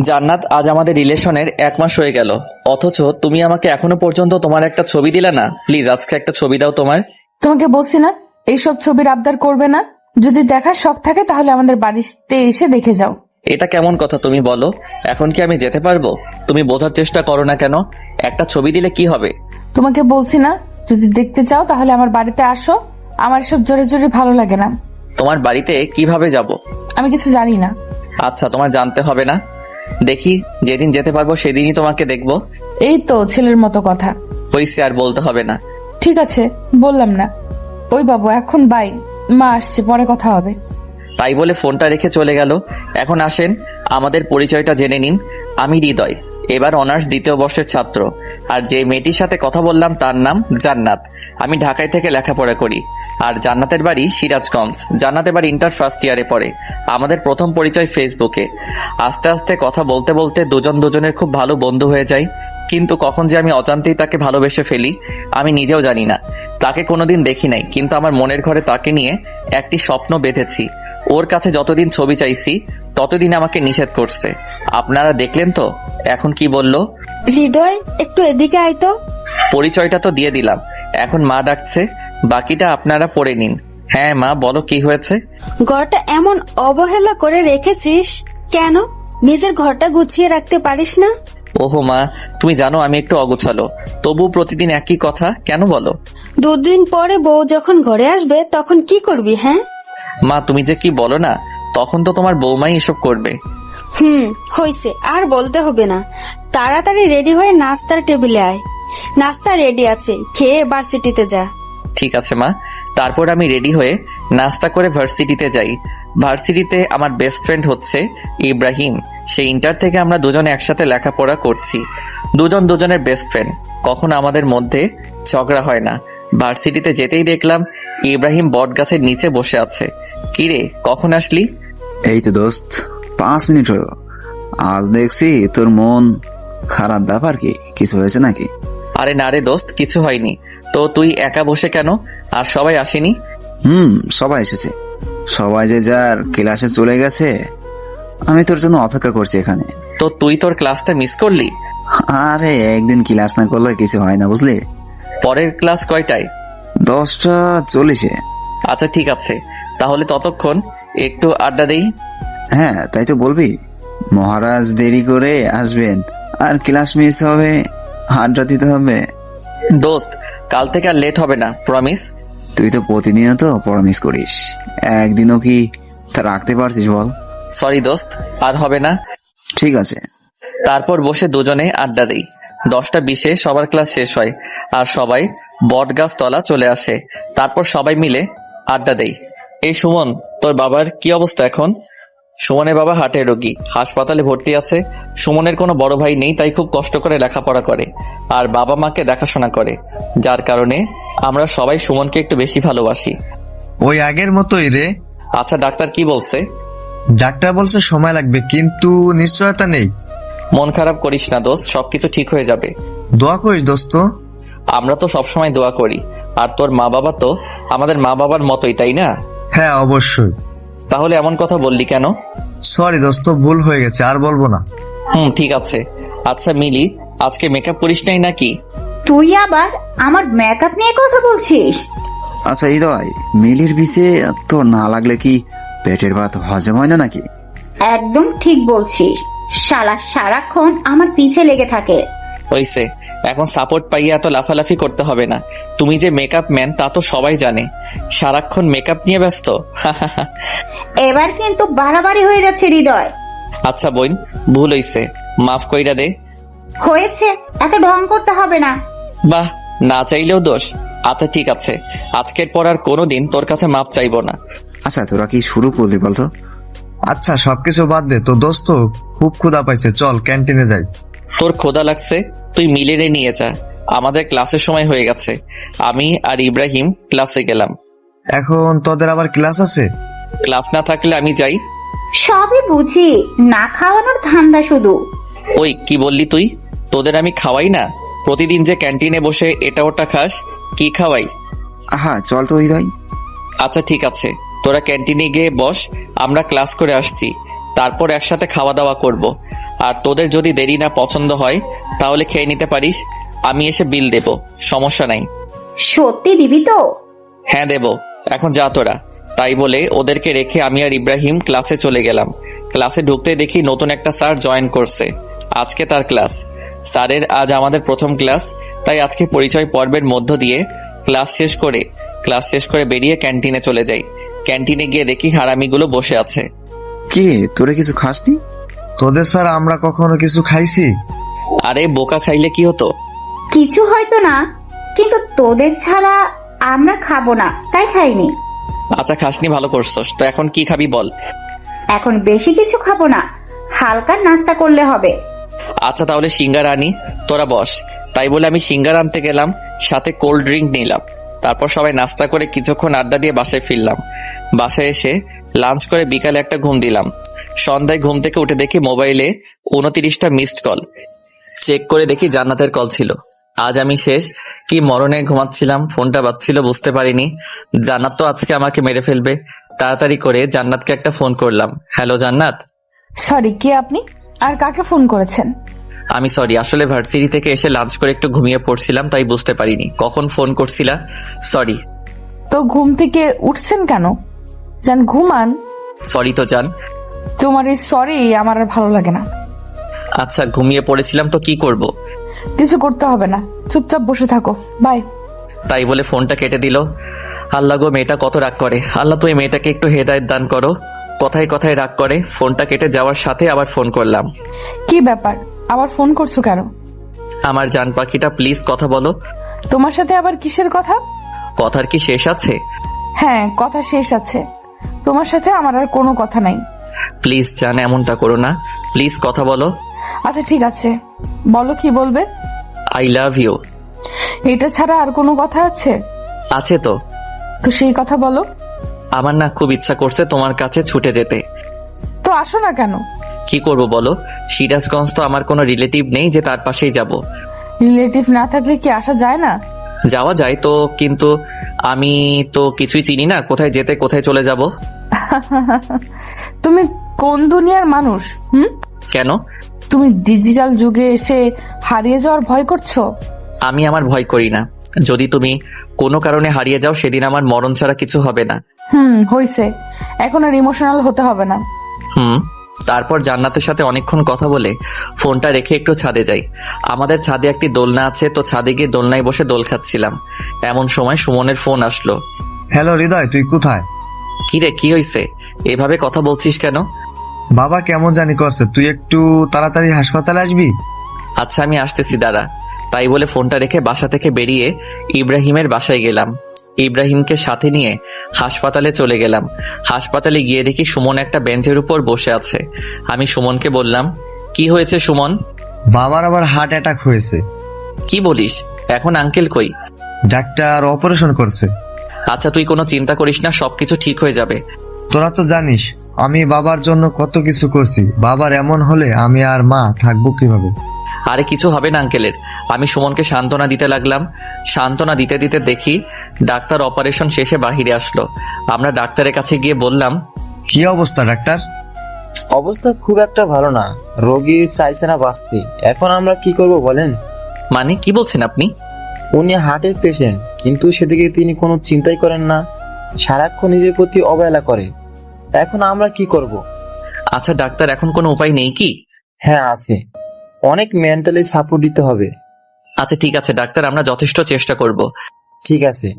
জান্নাত, আজ আমাদের রিলেশনের 1 মাস হয়ে গেল, অথচ তুমি আমাকে এখনো পর্যন্ত তোমার একটা ছবি দিলে না। প্লিজ আজকে একটা ছবি দাও তোমার। তোমাকে বলছি না এইসব ছবির আবদার করবে না। যদি দেখার শখ থাকে তাহলে আমাদের বাড়িতে এসে দেখে যাও। এটা কেমন কথা তুমি বলো? এখন কি আমি যেতে পারবো? তুমি বোঝার চেষ্টা করো না কেন? একটা ছবি দিলে কি হবে? তোমাকে বলছি না, যদি দেখতে চাও তাহলে আমার বাড়িতে আসো। আমার সব জোরে জোরে ভালো লাগে না। তোমার বাড়িতে কিভাবে যাব? আমি কিছু জানি না। আচ্ছা, তোমার জানতে হবে না। দেখি, যেদিন যেতে পারবো সেদিনই তোমাকে দেখবো। এই তো ছেলের মতো কথা। হইছে, আর বলতে হবে না। ঠিক আছে, বললাম না। ওই বাবু, এখন বাই, মা আসছে, পরে কথা হবে। তাই বলে ফোনটা রেখে চলে গেল। এখন আসেন, আমাদের পরিচয়টা জেনে নিন। আমি হৃদয়, এবার অনার্স 2য় বর্ষের ছাত্র। আর যে মেয়েটির সাথে কথা বললাম তার নাম জান্নাত। আমি ঢাকায় থেকে লেখাপড়া করি। আর জান্নাতের বাড়ি সিরাজগঞ্জ। জান্নাত এবার ইন্টার ফার্স্ট ইয়ারে পড়ে। আমাদের প্রথম পরিচয় ফেসবুকে। আস্তে আস্তে কথা বলতে বলতে দুজনের খুব ভালো বন্ধু হয়ে যায়। কিন্তু কখন যে আমি অজান্তেই তাকে ভালোবেসে ফেলি আমি নিজেও জানি না। তাকে কোনোদিন দেখি নাই, কিন্তু আমার মনের ঘরে তাকে নিয়ে একটি স্বপ্ন বেঁধেছি। ওর কাছে যতদিন ছবি চাইছি ততদিন আমাকে নিষেধ করছে। আপনারা দেখলেন তো এখন কি বললো। হৃদয়, একটু এদিকে আয় তো। পরিচয়টা তো দিয়ে দিলাম, এখন মা ডাকছে, বাকিটা আপনারা পড়ে নিন। হ্যাঁ মা, বলো কি হয়েছে। ঘরটা এমন অবহেলা করে রেখেছিস কেন? নিজের ঘরটা গুছিয়ে রাখতে পারিস না? ওহো মা, তুমি জানো আমি একটু অগোছালো, তবু প্রতিদিন একই কথা কেন বলো? 2 দিন পরে বউ যখন ঘরে আসবে তখন কি করবি? হ্যাঁ মা, তুমি যে কি বলো না, তখন তো তোমার বৌমাই এসব করবে। হইছে, আর বলতে হবে না। তাড়াতাড়ি রেডি হয়ে নাস্তার টেবিলে আয়। নাস্তা রেডি আছে, খেয়ে ভার্সিটিতে যা। ঠিক আছে মা। তারপর আমি রেডি হয়ে নাস্তা করে ভার্সিটিতে যাই। ভার্সিটিতে আমার বেস্ট ফ্রেন্ড হচ্ছে ইব্রাহিম। সেই ইন্টার থেকে আমরা দুজনে একসাথে লেখাপড়া করছি। দুজনের বেস্ট ফ্রেন্ড, কখনো আমাদের মধ্যে ঝগড়া হয় না। ভার্সিটিতে যেতেই দেখলাম ইব্রাহিম বট গাছের নিচে বসে আছে। কিরে, কখন আসলি? এই তো দোস্ত, 5 মিনিট হলো। আজ দেখছি তোর মন খারাপ, ব্যাপার কি? কিছু হয়েছে নাকি? আরে না রে দোস্ত, কিছু হয়নি। তো তুই একা বসে কেন? আর সবাই আসেনি? সবাই এসেছে। সবাই যে যার ক্লাসে চলে গেছে। আমি তোর জন্য অপেক্ষা করছি এখানে। তো তুই তোর ক্লাসটা মিস করলি? আরে একদিন ক্লাস না করলে কিছু হয় না, বুঝলি? পরের ক্লাস কয়টায়? 10:40-এ। আচ্ছা ঠিক আছে, তাহলে ততক্ষণ একটু আড্ডা দেই। হ্যাঁ, তাই তো বলবি। মহারাজ দেরি করে আসবেন আর ক্লাস মিস হবে, আড্ডা দিতে হবে। দোস্ত, কাল থেকে আর লেট হবে না, প্রমিস। তুই তো প্রতিনিয়ত প্রমিস করিস, একদিনও কি তা রাখতে পারছিস বল? সরি দোস্ত, আর হবে না। ঠিক আছে। তারপর বসে দুজনে আড্ডা দেই। 10টা 20-এ সবার ক্লাস শেষ হয় আর সবাই বটগাছ তলা চলে আসে। তারপর সবাই মিলে আড্ডা দেই। এই সুমন, তোর বাবার কি অবস্থা এখন? সুমনের বাবা হার্টের রোগী, হাসপাতালে ভর্তি আছে। সুমনের কোনো বড় ভাই নেই, তাই খুব কষ্ট করে লেখাপড়া করে আর বাবা মাকে দেখাশোনা করে, যার কারণে আমরা সবাই সুমনকে একটু বেশি ভালোবাসি। ওই আগের মতোই রে। আচ্ছা, ডাক্তার কি বলছে? ডাক্তার বলছে সময় লাগবে, কিন্তু নিশ্চয়তা নেই। মন খারাপ করিস না দোস্ত, সবকিছু ঠিক হয়ে যাবে। দোয়া করিস দোস্ত। আমরা তো সবসময় দোয়া করি। আর তোর মা বাবা তো আমাদের মা বাবার মতোই, তাই না? হ্যাঁ অবশ্যই। তাহলে এমন কথা বললি কেন? সরি দোস্ত, ভুল হয়ে গেছে, আর বলবো না। ঠিক আছে। আচ্ছা মিলি, আজকে মেকআপ করিস নাই নাকি? তুই আবার আমার মেকআপ নিয়ে কথা বলছিস? আচ্ছা হৃদয়, মিলির পিছে তো না লাগলে কি পেটের ভাত হজম হয় না নাকি? একদম ঠিক বলছিস। শালা সারাক্ষণ আমার পিছে লেগে থাকে। হইছে, এখন সাপোর্ট পাইয়ে এত লাফালাফি করতে হবে না। তুমি যে মেকআপ ম্যান তা তো সবাই জানে, সারাক্ষণ মেকআপ নিয়ে ব্যস্ত। এবার কিন্তু বাড়াবাড়ি হয়ে যাচ্ছে হৃদয়। আচ্ছা বোন, ভুল হইছে, মাফ কইরা দে। হয়েছে, এত ঢং করতে হবে না। বাহ, না চাইলেও দোষ। আচ্ছা ঠিক আছে, আজকের পর আর কোনোদিন তোর কাছে মাপ চাইবো না। আচ্ছা তোরা কি শুরু করলি বলতো? আচ্ছা সবকিছু বাদ দে, তো দোস্ত খুব ক্ষুধা পাইছে, চল ক্যান্টিনে যাই। তোর ক্ষুধা লাগছে, তুই মিলেরে নিয়ে যা। আমাদের ক্লাসের সময় হয়ে গেছে। আমি আর ইব্রাহিম ক্লাসে গেলাম। এখন তোদের আবার ক্লাস আছে? ক্লাস না থাকলে আমি যাই। সবই বুঝি, না খাওয়ানোর ধান্দা শুধু। ওই কি বললি তুই? তোদের আমি খাওয়াই না? প্রতিদিন যে ক্যান্টিনে বসে এটা ওটা খাস, কি খাওয়াই? হ্যাঁ চল তো হৃদয়। আচ্ছা ঠিক আছে, তোরা ক্যান্টিনে গিয়ে বস, আমরা ক্লাস করে আসছি, তারপর একসাথে খাওয়া দাওয়া করব। আর তোদের যদি দেরি না পছন্দ হয় তাহলে খেয়ে নিতে পারিস, আমি এসে বিল দেব, সমস্যা নাই। সত্যি দিবি তো? হ্যাঁ দেব, এখন যা তোরা। তাই বলে ওদেরকে রেখে আমি আর ইব্রাহিম ক্লাসে চলে গেলাম। ক্লাসে ঢুকতে দেখি নতুন একটা স্যার জয়েন করছে, আজকে তার ক্লাস। স্যারের আজ আমাদের প্রথম ক্লাস, তাই আজকে পরিচয় পর্বের মধ্য দিয়ে ক্লাস শেষ করে বেরিয়ে ক্যান্টিনে চলে যাই। ক্যান্টিনে গিয়ে দেখি হারামিগুলো বসে আছে। কি রে, তোরা কিছু খাসনি? তোদের স্যার আমরা কখনো কিছু খাইছি? আরে বোকা, খাইলে কি হতো? কিছু হয়তো না, কিন্তু তোদের ছাড়া আমরা খাবো না তাই খাইনি। আচ্ছা খাসনি, ভালো করছস। তো এখন কি খাবি বল? এখন বেশি কিছু খাবো না, হালকা নাস্তা করলে হবে। আচ্ছা তাহলে সিঙ্গারা আনি, তোরা বস। তাই বলে আমি সিঙ্গারা আনতে গেলাম, সাথে কোল্ড ড্রিঙ্ক নিলাম। তারপর সবাই নাস্তা করে কিছুক্ষণ আড্ডা দিয়ে বাসায় ফিরলাম। বাসায় এসে লাঞ্চ করে বিকালে একটা ঘুম দিলাম। সন্ধ্যায় ঘুম থেকে উঠে দেখি মোবাইলে 29টা মিসড কল। চেক করে দেখি জান্নাতের কল ছিল। আজ আমি শেষ, কি মরণে ঘুমাচ্ছিলাম, ফোনটা বাজছিল বুঝতে পারিনি। জান্নাত তো আজকে আমাকে মেরে ফেলবে। তাড়াতাড়ি করে জান্নাতকে একটা ফোন করলাম। হ্যালো জান্নাত। সরি, কে আপনি? আর কাকে ফোন করেছেন? আমি সরি, আসলে ভার্সিটি থেকে এসে লাঞ্চ করে একটু ঘুমিয়ে পড়ছিলাম, তাই বুঝতে পারিনি কখন ফোন করছিলা। সরি। তো ঘুম থেকে উঠছেন কেন? যান ঘুমান। সরি তো জান। তোমার এই সরি আমার আর ভালো লাগে না। আচ্ছা ঘুমিয়ে পড়েছিলাম তো কি করব? কিছু করতে হবে না, চুপচাপ বসে থাকো। বাই। তাই বলে ফোনটা কেটে দিল। আল্লাহ গো, মেয়েটা কত রাগ করে। আল্লাহ তো এই মেয়েটাকে একটু হেদায়েত দান করো। কথায় কথায় রাগ করে। ফোনটা কেটে যাওয়ার সাথে আবার ফোন করলাম। কি ব্যাপার, আবার ফোন করছো কেন? আমার জান পাখিটা, প্লিজ কথা বলো। তোমার সাথে আবার কিসের কথা? কথার কি শেষ আছে? হ্যাঁ, কথা শেষ আছে। তোমার সাথে আমার আর কোনো কথা নাই। প্লিজ জান, এমনটা করো না, প্লিজ কথা বলো। আচ্ছা ঠিক আছে, বলো কি বলবে। I love you. এটা ছাড়া আর কোনো কথা আছে? আছে তো। তো সেই কথা বলো। আমার না খুব ইচ্ছা করছে তোমার কাছে ছুটে যেতে। তো আসো না কেন? কি করব বলো? সিরাজগঞ্জ তো আমার কোনো রিলেটিভ নেই যে তার পাশেই যাব। রিলেটিভ না থাকলে কি আসা যায় না? যাওয়া যায় তো, কিন্তু আমি তো কিছুই চিনি না, কোথায় যেতে কোথায় চলে যাব। তুমি কোন দুনিয়ার মানুষ? কেন? তুমি ডিজিটাল যুগে এসে হারিয়ে যাওয়ার ভয় করছো? আমি আমার ভয় করি না। যদি তুমি কোনো কারণে হারিয়ে যাও, সেদিন আমার মরণ ছাড়া কিছু হবে না। হইছে, এখন আর ইমোশনাল হতে হবে না। তারপর জান্নাতের সাথে অনেকক্ষণ কথা বলে ফোনটা রেখে একটু ছাদে যাই। আমাদের ছাদে একটি দোলনা আছে, তো ছাদে গিয়ে দোলনায় বসে দোল খাচ্ছিলাম। এমন সময় সুমনের ফোন আসলো। হ্যালো হৃদয়, তুই কোথায়? কিরে, কি হয়েছে? এভাবে কথা বলছিস কেন? বাবা কেমন জানি করছে, তুই একটু তাড়াতাড়ি হাসপাতালে আসবি। আচ্ছা আমি আসতেছি, দাঁড়া। তাই বলে ফোনটা রেখে বাসা থেকে বেরিয়ে ইব্রাহিমের বাসায় গেলাম। ইব্রাহিমকে সাথে নিয়ে হাসপাতালে চলে গেলাম। হাসপাতালে গিয়ে দেখি সুমন একটা বেঞ্চের উপর বসে আছে। আমি সুমনকে বললাম, কি হয়েছে সুমন? বাবার আবার হার্ট অ্যাটাক হয়েছে। কি বলিস? এখন আঙ্কেল কই? ডাক্তার অপারেশন করছে। আচ্ছা তুই কোনো চিন্তা করিস না, সবকিছু ঠিক হয়ে যাবে। তোরা তো জানিস আমি বাবার জন্য কত কিছু করছি। বাবার এমন হলে আমি আর মা থাকবো কিভাবে? আরে কিছু হবে না আঙ্কেলের। আমি সুমনকে সান্ত্বনা দিতে লাগলাম। সান্ত্বনা দিতে দিতে দেখি ডাক্তার অপারেশন শেষে বাহিরে আসলো। আমরা ডাক্তারের কাছে গিয়ে বললাম, কি অবস্থা ডাক্তার? অবস্থা খুব একটা ভালো না, রোগী চাইছে না বাঁচতে। এখন আমরা কি করব বলেন? মানে কি বলছেন আপনি? উনি হার্টের পেশেন্ট, কিন্তু সেদিকে তিনি কোনো চিন্তাই করেন না, সারাক্ষণ নিজের প্রতি অবহেলা করে। এখন আমরা কি করব? আচ্ছা ডাক্তার, এখন কোনো উপায় নেই কি? হ্যাঁ আছে, অনেক মেন্টালি সাপোর্ট দিতে হবে। আচ্ছা ঠিক আছে ডাক্তার, আমরা যথেষ্ট চেষ্টা করব। ঠিক আছে।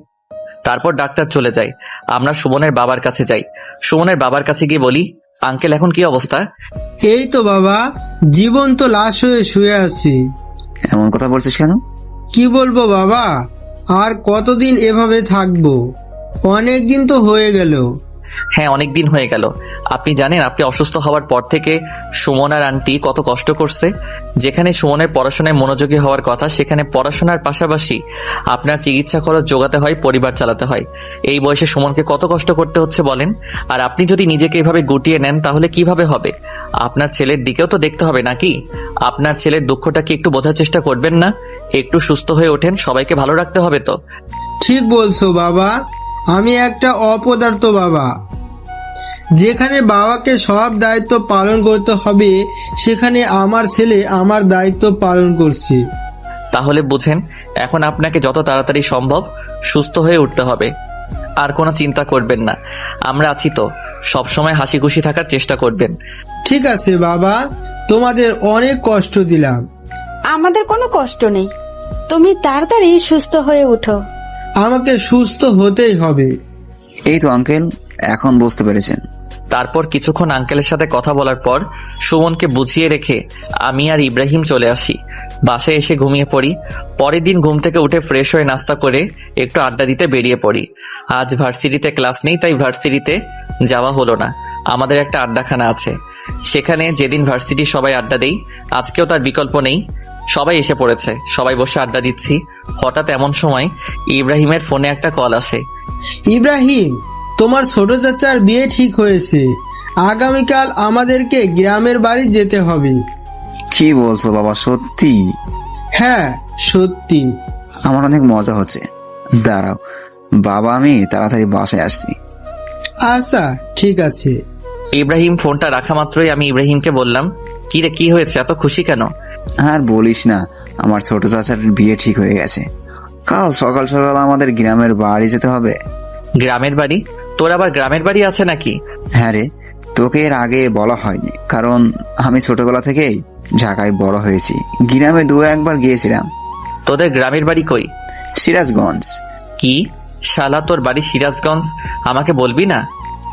তারপর ডাক্তার চলে যায়। আমরা সুমনের বাবার কাছে যাই। সুমনের বাবার কাছে গিয়ে বলি, আঙ্কেল এখন কি অবস্থা? এই তো বাবা, জীবন্ত লাশ হয়ে শুয়ে আছি। এমন কথা বলছিস কেন? কি বলবো বাবা, আর কতদিন এভাবে থাকবো? অনেক দিন তো হয়ে গেল। হ্যাঁ অনেক দিন হয়ে গেল। আপনি জানেন আপনি অসুস্থ হওয়ার পর থেকে সুমন আর আন্টি কত কষ্ট করছে। যেখানে সুমনের পড়াশোনায় মনোযোগী হওয়ার কথা, সেখানে পড়াশোনার পাশাপাশি আপনার চিকিৎসা খরচ জোগাতে হয়, পরিবার চালাতে হয়। এই বয়সে সুমনকে কত কষ্ট করতে হচ্ছে বলেন। আর আপনি যদি নিজেকে এভাবে গুটিয়ে নেন তাহলে কিভাবে হবে? আপনার ছেলের দিকেও তো দেখতে হবে নাকি? আপনার ছেলের দুঃখটা কি একটু বোঝার চেষ্টা করবেন না? একটু সুস্থ হয়ে ওঠেন, সবাইকে ভালো রাখতে হবে তো। ঠিক বলছো বাবা, আমি একটা অপদার্থ বাবা। যেখানে বাবাকে সব দায়িত্ব পালন করতে হবে সেখানে আমার ছেলে আমার দায়িত্ব পালন করছে। তাহলে বুঝেন, এখন আপনাকে যত তাড়াতাড়ি সম্ভব সুস্থ হয়ে উঠতে হবে। আর কোনো চিন্তা করবেন না, আমরা আছি তো, সবসময় হাসি খুশি থাকার চেষ্টা করবেন। ঠিক আছে বাবা, তোমাদের অনেক কষ্ট দিলাম। আমাদের কোনো কষ্ট নেই, তুমি তাড়াতাড়ি সুস্থ হয়ে উঠো। আমাকে সুস্থ হতেই হবে। এই তো আঙ্কেল, এখন বুঝতে পেরেছেন। তারপর কিছুক্ষণ আঙ্কেলের সাথে কথা বলার পর সুমনকে বুঝিয়ে রেখে আমি আর ইব্রাহিম চলে আসি। বাসায় এসে ঘুমিয়ে পড়ি। পরের দিন ঘুম থেকে উঠে ফ্রেশ হয়ে নাস্তা করে একটু আড্ডা দিতে বেরিয়ে পড়ি। আজ ভার্সিটিতে ক্লাস নেই, তাই ভার্সিটিতে যাওয়া হলো না। আমাদের একটা আড্ডাখানা আছে, সেখানে যেদিন ভার্সিটি সবাই আড্ডা দেই, আজকেও তার বিকল্প নেই। সবাই এসে পড়েছে, সবাই বসে আড্ডা দিচ্ছি। হঠাৎ এমন সময় ইব্রাহিমের ফোনে একটা কল আসে। ইব্রাহিম, তোমার ছোট চাচার বিয়ে ঠিক হয়েছে। আগামীকাল আমাদেরকে গ্রামের বাড়ি যেতে হবে। কি বলছো বাবা, সত্যি? হ্যাঁ সত্যি। আমার অনেক মজা হচ্ছে। দাঁড়াও বাবা, আমি তাড়াতাড়ি বাসায় আসছি। আচ্ছা ঠিক আছে। ইব্রাহিম ফোনটা রাখা মাত্রই আমি ইব্রাহিমকে বললাম, কি রে, কি হয়েছে, এত খুশি কেন? আর বলিস না, আমার ছোট চাচার বিয়ে ঠিক হয়ে গেছে। কাল সকাল সকাল আমাদের গ্রামের বাড়ি যেতে হবে। গ্রামের বাড়ি? তোর আবার গ্রামের বাড়ি আছে নাকি? হ্যাঁ রে, তোকে এর আগে বলা হয়নি, কারণ আমি ছোটবেলা থেকেই ঢাকায় বড় হয়েছি। গ্রামে দু একবার গিয়েছিলাম। তোদের গ্রামের বাড়ি কই? সিরাজগঞ্জ। কি শালা, তোর বাড়ি সিরাজগঞ্জ? আমাকে বলবি না?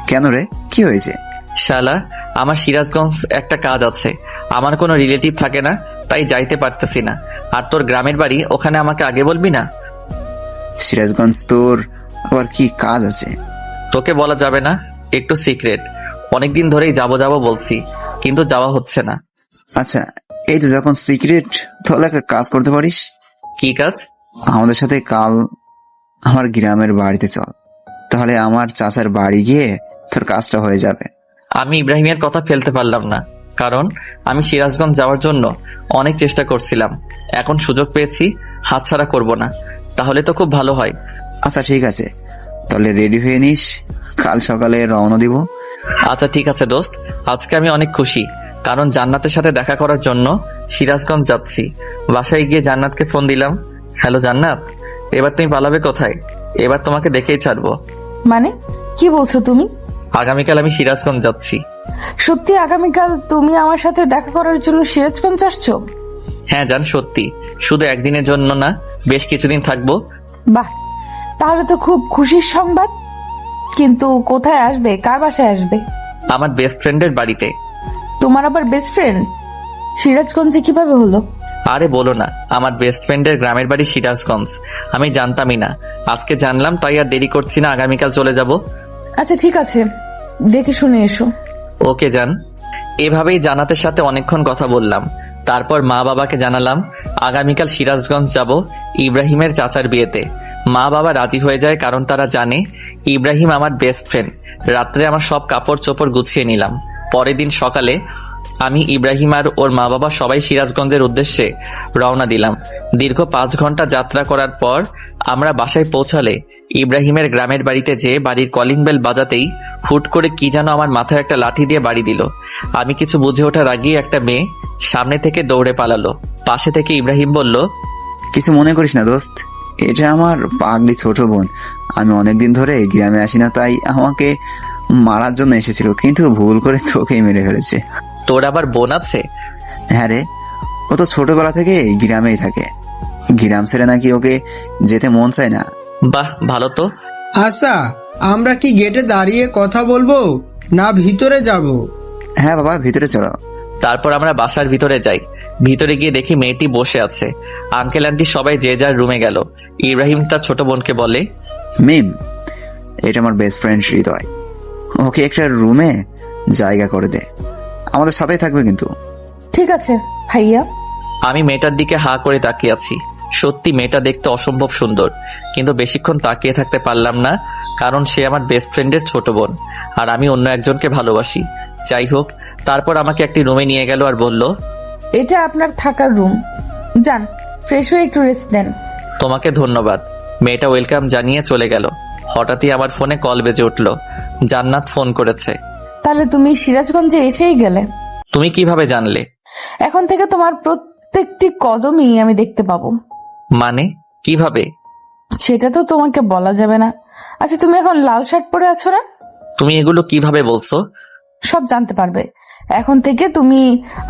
কেন রে, কি হয়েছে? শালা, আমার সিরাজগঞ্জ একটা কাজ আছে, আমার কোনো রিলেটিভ থাকে না, তাই যাইতে পারতেছি না। আর তোর গ্রামের বাড়ি ওখানে, আমাকে আগে বলবি না? সিরাজগঞ্জ তোর আবার কি কাজ আছে? তোকে বলা যাবে না, একটু সিক্রেট। অনেকদিন ধরেই যাবো যাবো বলছি, কিন্তু যাওয়া হচ্ছে না। আচ্ছা, এই তো যখন সিক্রেট, তাহলে একটা কাজ করতে পারিস। কি কাজ? আমাদের সাথে কাল আমার গ্রামের বাড়িতে চল, তাহলে আমার চাচার বাড়ি গিয়ে তোর কাজটা হয়ে যাবে। আমি ইব্রাহিমের কথা ফেলতে পারলাম না, কারণ আমি সিরাজগঞ্জ যাওয়ার জন্য অনেক চেষ্টা করছিলাম। এখন সুযোগ পেয়েছি, হাতছাড়া করব না। তাহলে তো খুব ভালো হয়। আচ্ছা ঠিক আছে, তাহলে রেডি হয়ে নিস, কাল সকালে রওনা দিব। আচ্ছা ঠিক আছে দোস্ত, আজকে আমি অনেক খুশি, কারণ জান্নাতের সাথে দেখা করার জন্য সিরাজগঞ্জ যাচ্ছি। বাসায় গিয়ে জান্নাতকে ফোন দিলাম, হ্যালো জান্নাত, এবার তুমি পালাবে কোথায়? এবার তোমাকে দেখেই ছাড়বো। মানে কি বলছো তুমি? আগামীকাল আমি সিরাজগঞ্জ যাচ্ছি। সত্যি আগামীকাল তুমি আমার সাথে দেখা করার জন্য সিরাজগঞ্জ আসছো? হ্যাঁ জান, সত্যি। শুধু একদিনের জন্য না, বেশ কিছুদিন থাকবো। বাহ, তাহলে তো খুব খুশির সংবাদ। কিন্তু কোথায় আসবে, কার বাসায় আসবে? আমার বেস্ট ফ্রেন্ডের বাড়িতে। তোমার আবার বেস্ট ফ্রেন্ড? সিরাজগঞ্জে কিভাবে হলো? আরে বলো না, আমার বেস্ট ফ্রেন্ডের গ্রামের বাড়ি সিরাজগঞ্জ। আমি জানতামই না, আজকে জানলাম, তাই আর দেরি করছি না, আগামীকাল চলে যাব। আচ্ছা ঠিক আছে, দেখে শুনে এসো। ওকে জান। এভাবেই জান্নাতের সাথে অনেকক্ষণ কথা বললাম। তারপর মা বাবাকে জানালাম আগামীকাল সিরাজগঞ্জ যাব ইব্রাহিমের চাচার বিয়েতে। মা বাবা রাজি হয়ে যায়, কারণ তারা জানে ইব্রাহিম আমার বেস্ট ফ্রেন্ড। রাত্রে আমার সব কাপড় চোপড় গুছিয়ে নিলাম। পরের দিন সকালে আমি, ইব্রাহিম আর ওর মা বাবা সবাই সিরাজগঞ্জের উদ্দেশ্যে রওনা দিলাম। দীর্ঘ 5 ঘন্টা যাত্রা করার পর আমরা বাসায় পৌঁছালে ইব্রাহিমের গ্রামের বাড়িতে যেয়ে বাড়ির কলিং বেল বাজাতেই হুট করে কি যেন আমার মাথায় একটা লাঠি দিয়ে বাড়ি দিল। আমি কিছু বুঝে ওঠার আগেই একটা মেয়ে সামনে থেকে দৌড়ে পালালো। পাশে থেকে ইব্রাহিম বলল, কিছু মনে করিস না দোস্ত, এটা আমার পাগলি ছোট বোন। আমি অনেকদিন ধরে গ্রামে আসি না, তাই আমাকে মারার জন্য এসেছিল, কিন্তু ভুল করে তোকেই মেরে ফেলেছে। তোর আবার বোন আছে? হ্যাঁ রে, ও তো ছোটবেলা থেকে গ্রামেই থাকে। গ্রাম ছেড়ে নাকি ওকে যেতে মন চায় না। বাহ, ভালো তো। আচ্ছা, আমরা কি গেটে দাঁড়িয়ে কথা বলবো না ভিতরে যাব? হ্যাঁ বাবা, ভিতরে চলো। তারপর আমরা বাসার ভিতরে যাই। ভিতরে গিয়ে দেখি মেয়েটি বসে আছে। আঙ্কেল আন্টি সবাই যে যার রুমে গেল। ইব্রাহিম তার ছোট বোনকে বলে, মিম, এটা আমার বেস্ট ফ্রেন্ড হৃদয়, ওকে একটা রুমে জায়গা করে দে, আমাদের সাথেই থাকবে কিন্তু। ঠিক আছে ভাইয়া। আমি মেয়েটার দিকে হা করে তাকিয়ে আছি। সত্যি মেয়েটা দেখতে অসম্ভব সুন্দর, কিন্তু বেশিক্ষণ তাকিয়ে থাকতে পারলাম না, কারণ সে আমার বেস্ট ফ্রেন্ডের ছোট বোন, আর আমি অন্য একজনকে ভালোবাসি। যাই হোক, তারপর আমাকে একটি রুমে নিয়ে গেল আর বলল, এটা আপনার থাকার রুম, যান ফ্রেশ হয়ে একটু রেস্ট নেন। তোমাকে ধন্যবাদ। মেয়েটা ওয়েলকাম জানিয়ে চলে গেল। হঠাৎই আমার ফোনে কল বেজে উঠল। জান্নাত ফোন করেছে। তাহলে তুমি সিরাজগঞ্জে এসেই গেলে। তুমি কিভাবে জানলে? এখন থেকে তোমার প্রত্যেকটি কদমই আমি দেখতে পাবো। মানে কিভাবে? সেটা তো তোমাকে বলা যাবে না। আচ্ছা, তুমি এখন লাল শার্ট পরে আছো না? তুমি এগুলো কিভাবে বলছো? সব জানতে পারবে। এখন থেকে তুমি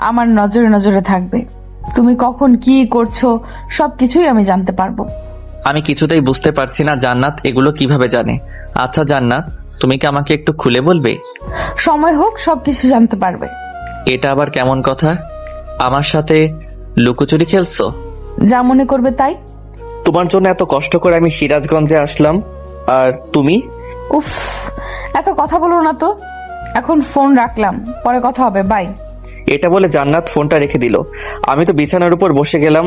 আমার নজরে নজরে থাকবে। তুমি কখন কি করছো সবকিছুই আমি জানতে পারবো। আমি কিছুতেই বুঝতে পারছি না জান্নাত এগুলো কিভাবে জানে। আচ্ছা জান্নাত, তুমি কি আমাকে একটু খুলে বলবে? সময় হোক সবকিছু জানতে পারবে। এটা আবার কেমন কথা? আমার সাথে লুকোচুরি খেলছো? যা মনে করবে তাই। তোমার জন্য এত কষ্ট করে আমি সিরাজগঞ্জে আসলাম, আর তুমি? উফ, এত কথা বলো না তো। এখন ফোন রাখলাম, পরে কথা হবে, বাই। এটা বলে জান্নাত ফোনটা রেখে দিল। আমি তো বিছানার উপর বসে গেলাম।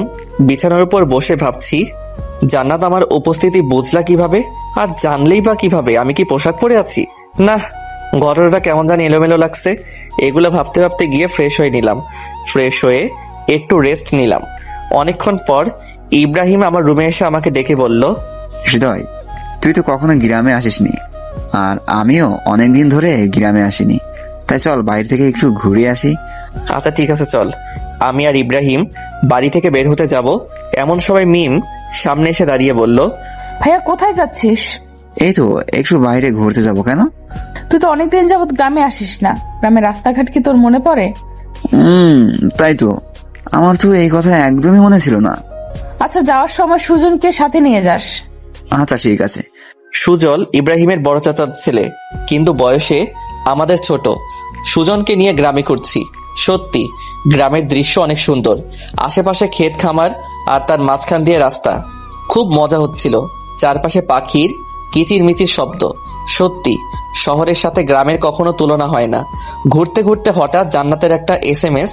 বিছানার উপর বসে ভাবছি, জান্নাত আমার উপস্থিতি বুঝলা কিভাবে, আর জানলেই বা কিভাবে? আমি কি পোশাক পরে আছি? না, ঘটনাটা কেমন জানি এলোমেলো লাগছে। এগুলো ভাবতে ভাবতে গিয়ে ফ্রেশ হয়ে নিলাম। ফ্রেশ হয়ে একটু রেস্ট নিলাম। অনেকক্ষণ পর ইব্রাহিম আমার রুমে এসে আমাকে ডেকে বলল, হৃদয়, তুই তো কখনো গ্রামে আসিসনি, আর আমিও অনেকদিন ধরে গ্রামে আসিনি, তাই চল বাইরে থেকে একটু ঘুরে আসি। আচ্ছা ঠিক আছে চল। আমি আর ইব্রাহিম বাড়ি থেকে বের হতে যাব, এমন সময় মিম সামনে এসে দাঁড়িয়ে বলল, ভাইয়া কোথায় যাচ্ছিস? এই তো একটু বাইরে ঘুরতে যাব। কেন? তুই তো অনেকদিন যাবত গ্রামে আসিস না। গ্রামের রাস্তাঘাট কি তোর মনে পড়ে? তাই তো, আমার তো এই কথা একদমই মনে ছিল না। আচ্ছা, যাওয়ার সময় সুজনকে সাথে নিয়ে যাস। আচ্ছা ঠিক আছে। সুজল ইব্রাহিমের বড় চাচার ছেলে, কিন্তু বয়সে আমাদের ছোট। সুজনকে নিয়ে গ্রামে ঘুরছি। সত্যি গ্রামের দৃশ্য অনেক সুন্দর। আশেপাশে ক্ষেত খামার, আর তার মাঝখান দিয়ে রাস্তা। খুব মজা হচ্ছিল। চারপাশে পাখির কিচিরমিচির শব্দ। সত্যি শহরের সাথে গ্রামের কখনো তুলনা হয় না। ঘুরতে ঘুরতে হঠাৎ জান্নাতের একটা SMS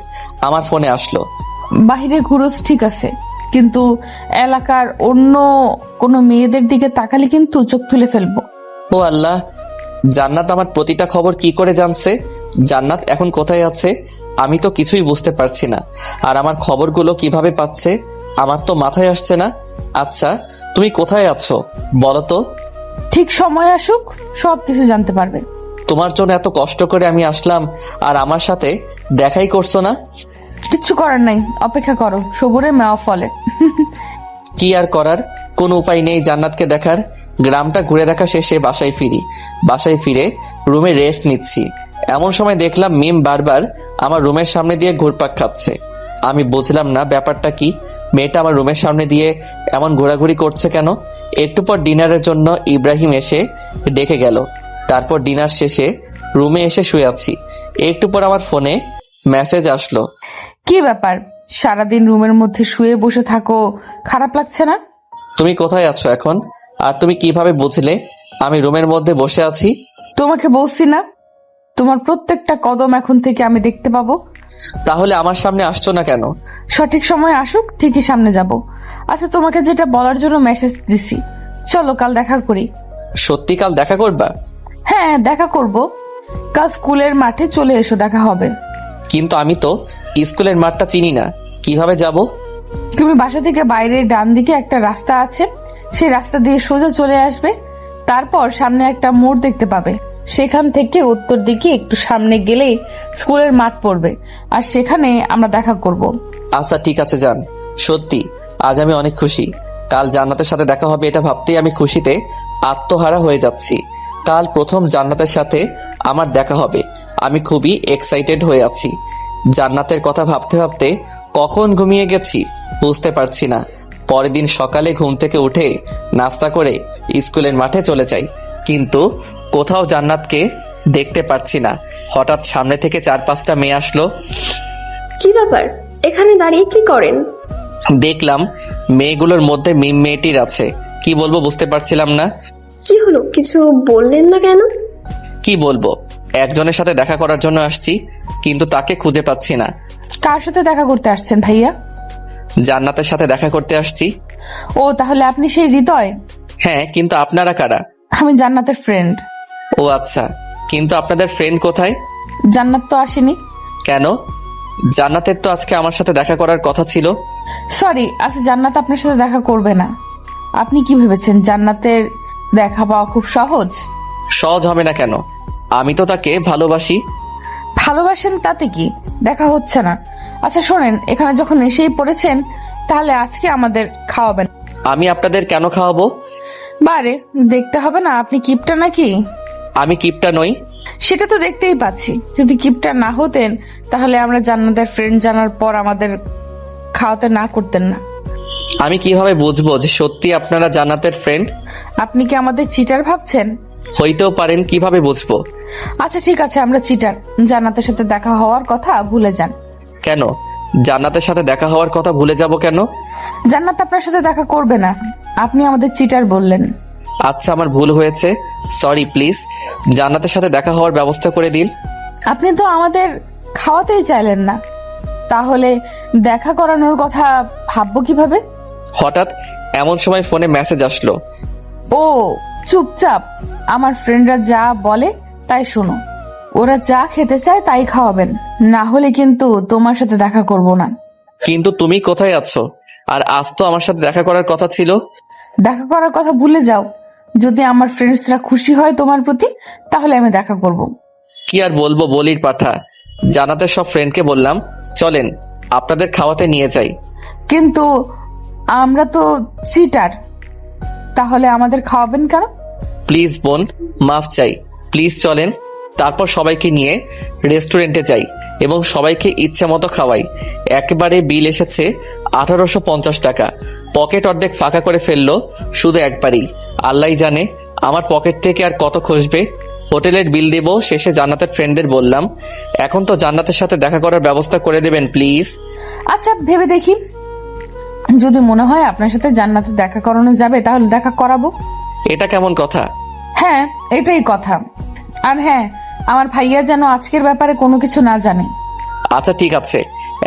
আমার ফোনে আসলো। বাহিরে ঘুরোস ঠিক আছে, কিন্তু এলাকার অন্য কোনো মেয়েদের দিকে তাকালে কিন্তু চোখ তুলে ফেলবো। ও আল্লাহ, জান্নাত আমার প্রতিটা খবর কি করে জানছে? জান্নাত এখন কোথায় আছে? আমি তো কিছুই বুঝতে পারছি না। আর আমার খবরগুলো কিভাবে পাচ্ছে আমার তো মাথায় আসছে না। আচ্ছা তুমি কোথায় আছো বলো তো? ঠিক সময় আসুক সবকিছু জানতে পারবে। তোমার জন্য এত কষ্ট করে আমি আসলাম, আর আমার সাথে দেখাই করছো না। কিচ্ছু করার নাই, অপেক্ষা করো, সবুরে মেওয়া ফলে। কি আর করার, কোনো উপায় নেই জান্নাতকে দেখার। গ্রামটা ঘুরে দেখা শেষে বাসায় ফিরি। বাসায় ফিরে রুমে রেস্ট নিচ্ছি। এমন সময় দেখলাম মিম বারবার আমার রুমের সামনে দিয়ে ঘুরপাক খাচ্ছে। আমি বুঝলাম না ব্যাপারটা কি। মেয়েটা আমার রুমের সামনে দিয়ে এমন ঘোরাঘুরি করছে কেন? একটু পর ডিনারের জন্য ইব্রাহিম এসে ডেকে গেল। তারপর ডিনার শেষে রুমে এসে শুয়ে আছি। একটু পর আমার ফোনে মেসেজ আসলো। কি ব্যাপার, সারাদিন রুমের মধ্যে শুয়ে বসে থাকো, খারাপ লাগছে না? তুমি কোথায় আছো এখন? আর তুমি কিভাবে বুঝলে আমি রুমের মধ্যে বসে আছি? তোমাকে বলছি না, তোমার প্রত্যেকটা কদম এখন থেকে আমি দেখতে পাবো। তাহলে আমার সামনে আসছো না কেন? সঠিক সময় আসুক, ঠিকই সামনে যাব। আচ্ছা, তোমাকে যেটা বলার জন্য মেসেজ দিছি, চলো কাল দেখা করি। সত্যি কাল দেখা করবা? হ্যাঁ, দেখা করব। কাল স্কুলের মাঠে চলে এসো, দেখা হবে। কিন্তু আমি তো স্কুলের মাঠটা চিনি না, কিভাবে যাব? তুমি বাসা থেকে বাইরের ডান দিকে একটা রাস্তা আছে, সেই রাস্তা দিয়ে সোজা চলে আসবে। তারপর সামনে একটা মোড় দেখতে পাবে। সেখান থেকে উত্তর দিকে একটু সামনে গেলেই স্কুলের মাঠ পড়বে, আর সেখানে আমরা দেখা করব। আচ্ছা ঠিক আছে যান। সত্যি আজ আমি অনেক খুশি। কাল জান্নাতের সাথে দেখা হবে এটা ভাবতেই আমি খুশিতে আত্মহারা হয়ে যাচ্ছি। কাল প্রথম জান্নাতের সাথে আমার দেখা হবে। আমি খুবই এক্সাইটেড হয়ে আছি। জান্নাতের কথা ভাবতে ভাবতে কখন ঘুমিয়ে গেছি বুঝতে পারছি না। পরের দিন সকালে ঘুম থেকে উঠে নাস্তা করে স্কুলের মাঠে চলে যাই, কিন্তু কোথাও জান্নাতকে দেখতে পারছি না। হঠাৎ সামনে থেকে 4-5টা মেয়ে আসলো। কি ব্যাপার, এখানে দাঁড়িয়ে কি করেন? দেখলাম মেয়েগুলোর মধ্যে মিম মেয়েটির আছে। কি বলবো বুঝতে পারছিলাম না। কি হলো, কিছু বললেন না কেন? কি বলবো, একজনের সাথে দেখা করার জন্য আসছি, কিন্তু তাকে খুঁজে পাচ্ছি না। কার সাথে দেখা করতে আসছেন ভাইয়া? জান্নাতের সাথে দেখা করতে আসছি। ও, তাহলে আপনি সেই হৃদয়? হ্যাঁ, কিন্তু আপনারা কারা? আমি জান্নাতের ফ্রেন্ড। ও আচ্ছা, কিন্তু আপনাদের ফ্রেন্ড কোথায়? জান্নাত তো আসেনি। কেন? জান্নাতের তো আজকে আমার সাথে দেখা করার কথা ছিল। সরি, আচ্ছা জান্নাত আপনার সাথে দেখা করবে না। আপনি কি ভেবেছেন জান্নাতের দেখা পাওয়া খুব সহজ? সহজ হবে না কেন? আমি তো তাকে ভালোবাসি। ভালোবাসেন তাতে কি, দেখা হচ্ছে না। আচ্ছা শোনেন, এখানে যখন এসেই পড়েছেন তাহলে আজকে আমাদের খাওয়াবেন। আমি আপনাদের কেন খাওয়াবো? বারে দেখতে হবে না আপনি কিপটা নাকি? আমি কিপটা নই। সেটা তো দেখতেই পাচ্ছি। যদি কিপটা না হতেন তাহলে আমরা জান্নাতের ফ্রেন্ড জানার পর আমাদের খাওয়াতে না করতেন না। আমি কিভাবে বুঝবো যে সত্যি আপনারা জান্নাতের ফ্রেন্ড? আপনি কি আমাদের চিটার ভাবছেন? হইতেও পারেন, কিভাবে বুঝবো? আচ্ছা ঠিক আছে, আমরা চিটার। জান্নাতের সাথে দেখা হওয়ার কথা ভুলে যান। কেন জান্নাতের সাথে দেখা হওয়ার কথা ভুলে যাব কেন? জান্নাত আপনার সাথে দেখা করবে না, আপনি আমাদের চিটার বললেন। আচ্ছা আমার ভুল হয়েছে, সরি। প্লিজ জান্নাতের সাথে দেখা হওয়ার ব্যবস্থা করে দিন। আপনি তো আমাদের খাওয়াতেই চাইলেন না, তাহলে দেখা করানোর কথা ভাববো কিভাবে? হঠাৎ এমন সময় ফোনে মেসেজ আসলো। ও চুপচাপ আমার ফ্রেন্ডরা যা বলে তাই শোনো। ওরা যা খেতে চায় তাই খাওয়াবেন, না হলে কিন্তু তোমার সাথে দেখা করব না। কিন্তু তুমি কোথায় আছো? আর আজ তো আমার সাথে দেখা করার কথা ছিল। দেখা করার কথা ভুলে যাও। যদি আমার ফ্রেন্ডসরা খুশি হয় তোমার প্রতি তাহলে আমি দেখা করব। কি আর বলবো, বলির পাঠা। জান্নাতের সব ফ্রেন্ডকে বললাম চলেন আপনাদের খাওয়াতে নিয়ে যাই। কিন্তু আমরা তো চিটার, তাহলে আমাদের খাওয়াবেন কেন? প্লিজ বোন, মাফ চাই। প্লিজ চলেন, তারপর সবাইকে নিয়ে রেস্টুরেন্টে যাই এবং সবাইকে ইচ্ছে মতো খাওয়াই। একেবারে বিল এসেছে 1850 টাকা। পকেট অর্ধেক ফাঁকা করে ফেললো শুধু একবারই। আল্লাহই জানে আমার পকেট থেকে আর কত খসবে। হোটেলের বিল দেব শেষে। জান্নাতের ফ্রেন্ডদের বললাম এখন তো জান্নাতের সাথে দেখা করার ব্যবস্থা করে দেবেন প্লিজ। আচ্ছা ভেবে দেখি, যদি মনে হয় আপনার সাথে জান্নাতে দেখা করানো যাবে তাহলে দেখা করাবো। এটা কেমন কথা? হ্যাঁ এটাই কথা। আর হ্যাঁ, আমার ভাইয়া যেন আজকের ব্যাপারে কোনো কিছু না জানে। আচ্ছা ঠিক আছে।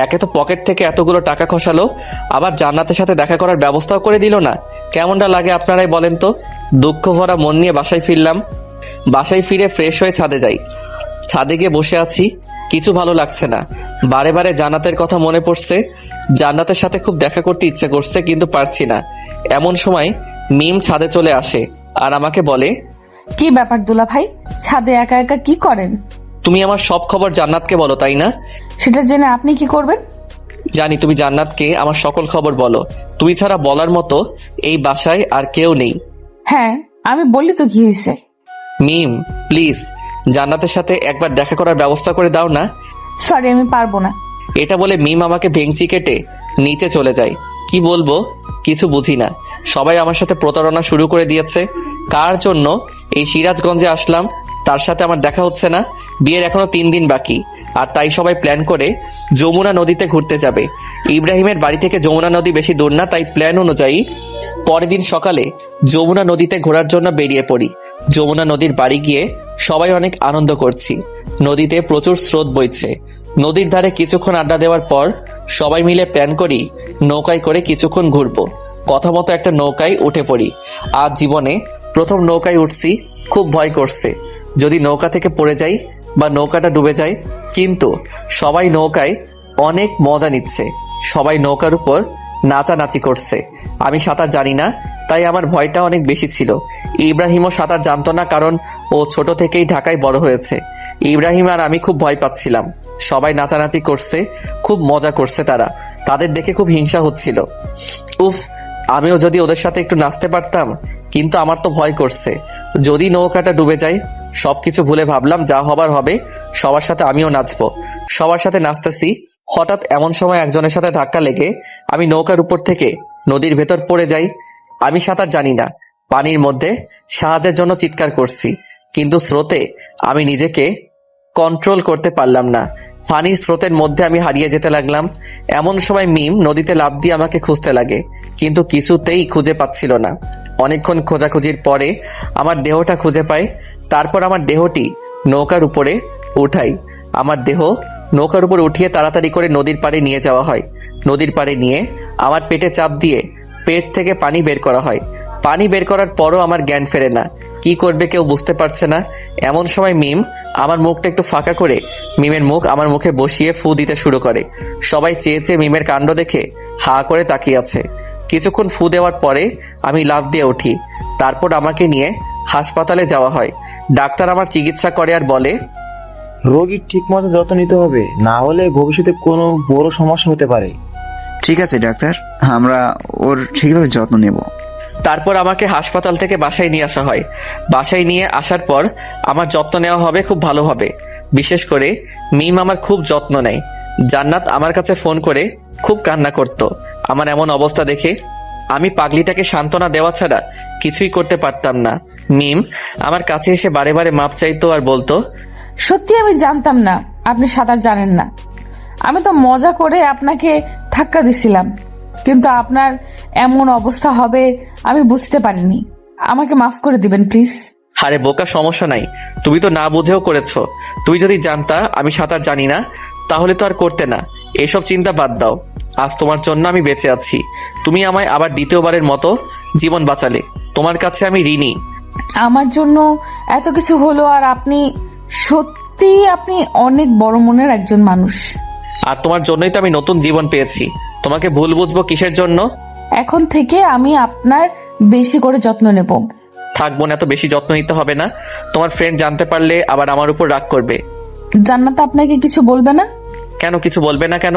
একে তো পকেট থেকে এতগুলো টাকা খসালো, আবার জান্নাতের সাথে দেখা করার ব্যবস্থাও করে দিল না। কেমনটা লাগে আপনারাই বলেন তো। দুঃখ ভরা মন নিয়ে বাসায় ফিরলাম। বাসায় ফিরে ফ্রেশ হয়ে ছাদে যাই। ছাদে গিয়ে বসে আছি, কিছু ভালো লাগছে না। বারে বারে জান্নাতের কথা মনে পড়ছে। জান্নাতের সাথে খুব দেখা করতে ইচ্ছে করছে কিন্তু পারছি না। এমন সময় মিম ছাদে চলে আসে আর আমাকে বলে, কি ব্যাপার দুলা ভাই, ছাদে একা একা কি করেন? তুমি আমার সব খবর জান্নাতকে বলো তাই না? সেটা জেনে আপনি কি করবেন? জানি তুমি জান্নাতকে আমার সকল খবর বলো। তুমি ছাড়া বলার মতো এই বাসায় আর কেউ নেই। হ্যাঁ আমি বললি তো, কি হয়েছে? মিম প্লিজ জান্নাতের সাথে একবার দেখা করার ব্যবস্থা করে দাও না। সরি আমি পারবো না। এটা বলে মিম আমাকে ভেঙচি কেটে নিচে চলে যায়। কি বলবো কিছু বুঝি না। সবাই আমার সাথে প্রতারণা শুরু করে দিয়েছে। কার জন্য এই সিরাজগঞ্জে আসলাম তার সাথে আমার দেখা হচ্ছে না। বিয়ের এখনো 3 দিন বাকি, আর তাই সবাই প্ল্যান করে যমুনা নদীতে ঘুরতে যাবে। ইব্রাহিমের বাড়ি থেকে যমুনা নদী বেশি দূর না, তাই প্ল্যান অনুযায়ী পরের দিন সকালে যমুনা নদীতে ঘোরার জন্য বেরিয়ে পড়ি। যমুনা নদীর বাড়ি গিয়ে সবাই অনেক আনন্দ করছি। নদীতে প্রচুর স্রোত বইছে। নদীর ধারে কিছুক্ষণ আড্ডা দেওয়ার পর সবাই মিলে প্ল্যান করি নৌকায় করে কিছুক্ষণ ঘুরবো। কথা মতো একটা নৌকায় উঠে পড়ি। আজ জীবনে প্রথম নৌকায় উঠছি, খুব ভয় করছে যদি নৌকা থেকে পড়ে যাই বা নৌকাটা ডুবে যায়। কিন্তু সবাই নৌকায় অনেক মজা নিচ্ছে। সবাই নৌকার উপর নাচানাচি করছে। আমি সাঁতার জানি না, তাই আমার ভয়টা অনেক বেশি ছিল। ইব্রাহিমও সাঁতার জানতো না, কারণ ও ছোট থেকেই ঢাকায় বড় হয়েছে। ইব্রাহিম আর আমি খুব ভয় পাচ্ছিলাম। সবাই নাচানাচি করছে, খুব মজা করছে তারা। তাদের দেখে খুব হিংসা হচ্ছিল। উফ, আমিও যদি ওদের সাথে একটু নাচতে পারতাম। কিন্তু আমার তো ভয় করছে যদি নৌকাটা ডুবে যায়। সবকিছু ভুলে ভাবলাম যা হবার হবে, সবার সাথে আমিও নাচবো। সবার সাথে নাচতেছি, হঠাৎ এমন সময় একজনের সাথে ধাক্কা লেগে আমি নৌকার উপর থেকে নদীর ভেতর পড়ে যাই। আমি সাঁতার জানি না, পানির মধ্যে সাহায্যের জন্য চিৎকার করছি, কিন্তু স্রোতে আমি নিজেকে কন্ট্রোল করতে পারলাম না। পানির স্রোতের মধ্যে আমি হারিয়ে যেতে লাগলাম। এমন সময় মিম নদীতে লাফ দিয়ে আমাকে খুঁজতে লাগে, কিন্তু কিছুতেই খুঁজে পাচ্ছিল না। অনেকক্ষণ খোঁজাখুঁজির পরে আমার দেহটা খুঁজে পায়। তারপর আমার দেহটি নৌকার উপরে উঠাই। আমার দেহ নৌকার উপর উঠিয়ে তাড়াতাড়ি করে নদীর পাড়ে নিয়ে যাওয়া হয়। নদীর পাড়ে নিয়ে আমার পেটে চাপ দিয়ে পেট থেকে পানি বের করা হয়। পানি বের করার পরও আমার জ্ঞান ফেরে না। কি করবে কেউ বুঝতে পারছে না। এমন সময় মিম আমার মুখটা একটু ফাঁকা করে মিমের মুখ আমার মুখে বসিয়ে ফু দিতে শুরু করে। সবাই চেয়ে চেয়ে মিমের কাণ্ড দেখে হা করে তাকিয়ে আছে। কিছুক্ষণ ফু দেওয়ার পরে আমি লাফ দিয়ে উঠি। তারপর আমাকে নিয়ে হাসপাতালে যাওয়া হয়। ডাক্তার আমার চিকিৎসা করে আর বলে, রোগীর ঠিক মতো যত্ন নিতে হবে, না হলে ভবিষ্যতে কোনো বড় সমস্যা হতে পারে। ঠিক আছে ডাক্তার, আমরা ওর ঠিকভাবে যত্ন নেব। তারপর আমাকে হাসপাতাল থেকে বাসায় নিয়ে আসা হয়। বাসায় নিয়ে আসার পর আমার যত্ন নেওয়া হবে খুব ভালোভাবে। বিশেষ করে মিম আমার খুব যত্ন নেয়। জান্নাত আমার কাছে ফোন করে খুব কান্না করত আমার এমন অবস্থা দেখে। আমি পাগলিটাকে সান্ত্বনা দেওয়া ছাড়া কিছুই করতে পারতাম না। মিম আমার কাছে এসে বারে বারে মাপ চাইতো আর বলতো, সত্যি আমি জানতাম না আপনি সাঁতার জানেন না। আমি তো মজা করে আপনাকে ধাক্কা দিছিলাম, কিন্তু আপনার এমন অবস্থা হবে আমি বুঝতে পারিনি। আমাকে মাফ করে দিবেন প্লিজ। আরে বোকা, সমস্যা নাই, তুমি তো না বুঝেও করেছো। তুমি যদি জানতা আমি সাঁতার জানি না তাহলে তো আর করতে না। এসব চিন্তা বাদ দাও, আজ তোমার জন্য আমি বেঁচে আছি। তুমি আমায় আবার দ্বিতীয়বারের মতো জীবন বাঁচালে, তোমার কাছে আমি ঋণী। আমার জন্য এত কিছু হলো, আর আপনি অনেক বড় মনের একজন মানুষ। আর তোমার জন্যই তো আমি নতুন জীবন পেয়েছি। তোমাকে ভুল বুঝবো কিসের জন্য? এখন থেকে আমি আপনার বেশি করে যত্ন নেব। থাকবো না, এত বেশি যত্ন নিতে হবে না। তোমার ফ্রেন্ড জানতে পারলে আবার আমার উপর রাগ করবে। জান্নাত আপনাকে কিছু বলবে না? কেন কিছু বলবে না কেন?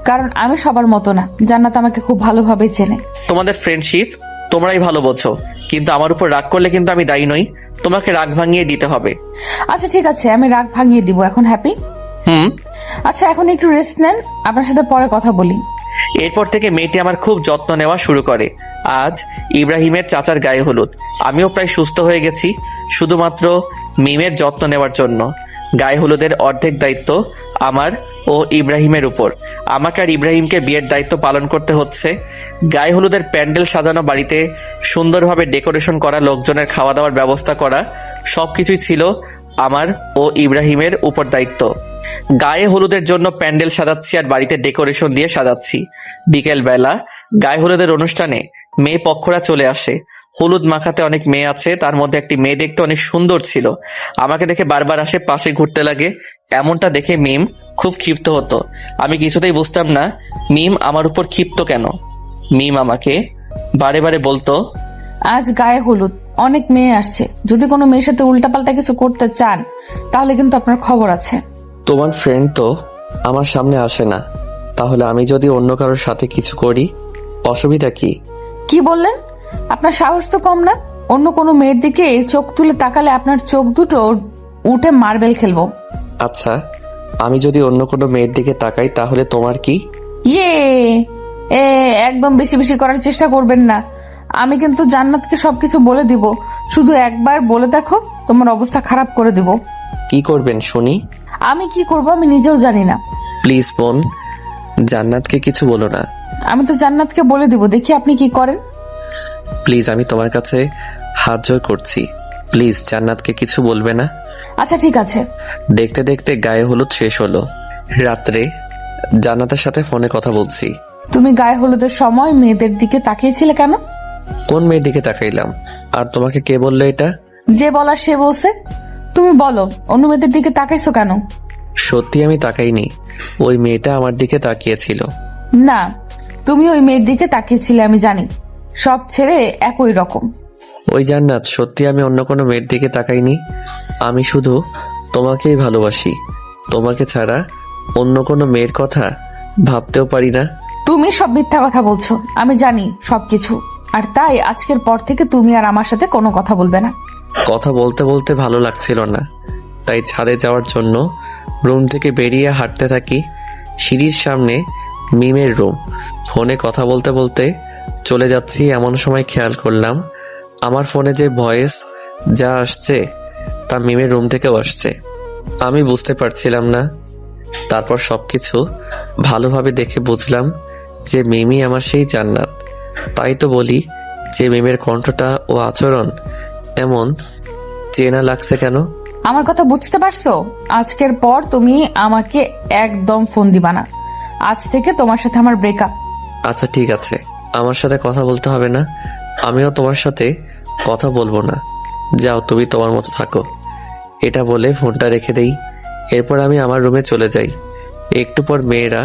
কারণ আমি সবার মতো না। জান্নাত আমাকে খুব ভালোভাবে চেনে। তোমাদের ফ্রেন্ডশিপ তোমরাই ভালো বোঝো, কিন্তু আমার উপর রাগ করলে কিন্তু আমি দায়ী নই। তোমাকে রাগ ভাঙিয়ে দিতে হবে। আচ্ছা ঠিক আছে, আমি রাগ ভাঙিয়ে দিব। এখন হ্যাপি? আচ্ছা এখন একটু রেস্ট নেন, আপনার সাথে পরে কথা বলি। এরপর থেকে মেয়েটি আমার খুব যত্ন নেওয়া শুরু করে। আজ ইব্রাহিমের চাচার গায়ে হলুদ। আমিও প্রায় সুস্থ হয়ে গেছি শুধুমাত্র মিমের যত্ন নেওয়ার জন্য। গায়ে হলুদের অর্ধেক দায়িত্ব আমার ও ইব্রাহিমের উপর। আমাকে আর ইব্রাহিমকে বিয়ের দায়িত্ব পালন করতে হচ্ছে। গায়ে হলুদের প্যান্ডেল সাজানো, বাড়িতে সুন্দরভাবে ডেকোরেশন করা, লোকজনের খাওয়া দাওয়ার ব্যবস্থা করা, সবকিছুই ছিল আমার ও ইব্রাহিমের উপর দায়িত্ব। গায়ে হলুদের জন্য প্যান্ডেল সাজাচ্ছি আর বাড়িতে ডেকোরেশন দিয়ে সাজাচ্ছি। বিকেল বেলা গায়ে হলুদের অনুষ্ঠানে মেয়ে পক্ষরা চলে আসে। হলুদ মাখাতে অনেক মেয়ে আছে, তার মধ্যে একটি মেয়ে দেখতে অনেক সুন্দর ছিল। আমাকে দেখে বারবার আসে, পাশে ঘুরতে লাগে। এমনটা দেখে মিম খুব ক্ষিপ্ত হতো। আমি কিছুতেই বুঝতাম না মিম আমার উপর ক্ষিপ্ত কেন। মিম আমাকে বারে বারে বলতো, আজ গায়ে হলুদ, অনেক মেয়ে আসছে। যদি কোনো মেয়ের সাথে উল্টাপাল্টা কিছু করতে চান তাহলে কিন্তু আপনার খবর আছে। তোমার ফ্রেন্ড তো আমার সামনে আসে না, তাহলে আমি যদি অন্য কারোর সাথে কিছু করি অসুবিধা কি? কি বললেন? আপনার সাহস তো কম না। অন্য কোনো মেয়ের দিকে চোখ তুলে তাকালে আপনার চোখ দুটো উঠে মার্বেল খেলবো। আচ্ছা, আমি যদি অন্য কোনো মেয়ের দিকে তাকাই তাহলে তোমার কি? একদম বেশি বেশি করার চেষ্টা করবেন না। আমি কিন্তু জান্নাতকে সবকিছু বলে দিব। শুধু একবার বলে দেখো, তোমার অবস্থা খারাপ করে দিব। কি করবেন শুনি? আমি কি করব আমি নিজেও জানি না। প্লিজ বোন, জান্নাতকে কিছু বলো না। আমি তো জান্নাতকে বলে দিব, দেখি আপনি কি করেন। প্লিজ, আমি তোমার কাছে হাত জোড় করছি, প্লিজ জান্নাতকে কিছু বলবে না। আচ্ছা ঠিক আছে। দেখতে দেখতে গায়ে হলুদ শেষ হলো। রাত্রে জান্নাতের সাথে ফোনে কথা বলছি। তুমি গায়ে হলুদের সময় মেয়েদের দিকে তাকিয়েছিলে কেন? কোন মেয়ের দিকে তাকাইলাম? আর তোমাকে কে বললো এটা? যে বলার সে বলছে। তুমি বলো, অন্য মেয়েদের দিকে তাকাইছো কেন? সত্যি আমি তাকাইনি, ওই মেয়েটা আমার দিকে তাকিয়েছিল। না, তুমি ওই মেয়ের দিকে তাকিয়েছিলে, আমি জানি। সব ছেড়ে একই রকম। ওই জান্নাত, সত্যি আমি অন্য কোনো মেয়ের দিকে তাকাইনি। আমি শুধু তোমাকেই ভালোবাসি। তোমাকে ছাড়া অন্য কোনো মেয়ের কথা ভাবতেও পারি না। তুমি সব মিথ্যা কথা বলছো, আমি জানি সবকিছু। আর তাই আজকের পর থেকে তুমি আর আমার সাথে কোনো কথা বলবে না। কথা বলতে বলতে ভালো লাগছিল না, তাই ছাদে যাওয়ার জন্য রুম থেকে বেরিয়ে হাঁটতে থাকি। সিঁড়ির সামনে মিমের রুম। ফোনে কথা বলতে বলতে চলে যাচ্ছি, এমন সময় খেয়াল করলাম আমার ফোনে যে ভয়েস যা আসছে তা মিমের রুম থেকেও আসছে। আমি বুঝতে পারছিলাম না। তারপর সবকিছু ভালোভাবে দেখে বুঝলাম যে মিমি আমার সেই জান্নাত। তাই তো বলি যে মিমের কণ্ঠটা ও আচরণ এমন চেনা লাগছে কেন? আমার কথা বুঝতে পারছো? আজকের পর তুমি আমাকে একদম ফোন দিবা না। আজ থেকে তোমার সাথে আমার ব্রেকআপ। আচ্ছা ঠিক আছে, আমার সাথে কথা বলতে হবে না, আমিও তোমার সাথে কথা বলবো না। যাও, তুমি তোমার মতো থাকো। এটা বলে ফোনটা রেখে দেই। এরপর আমি আমার রুমে চলে যাই। একটু পর মেয়েরা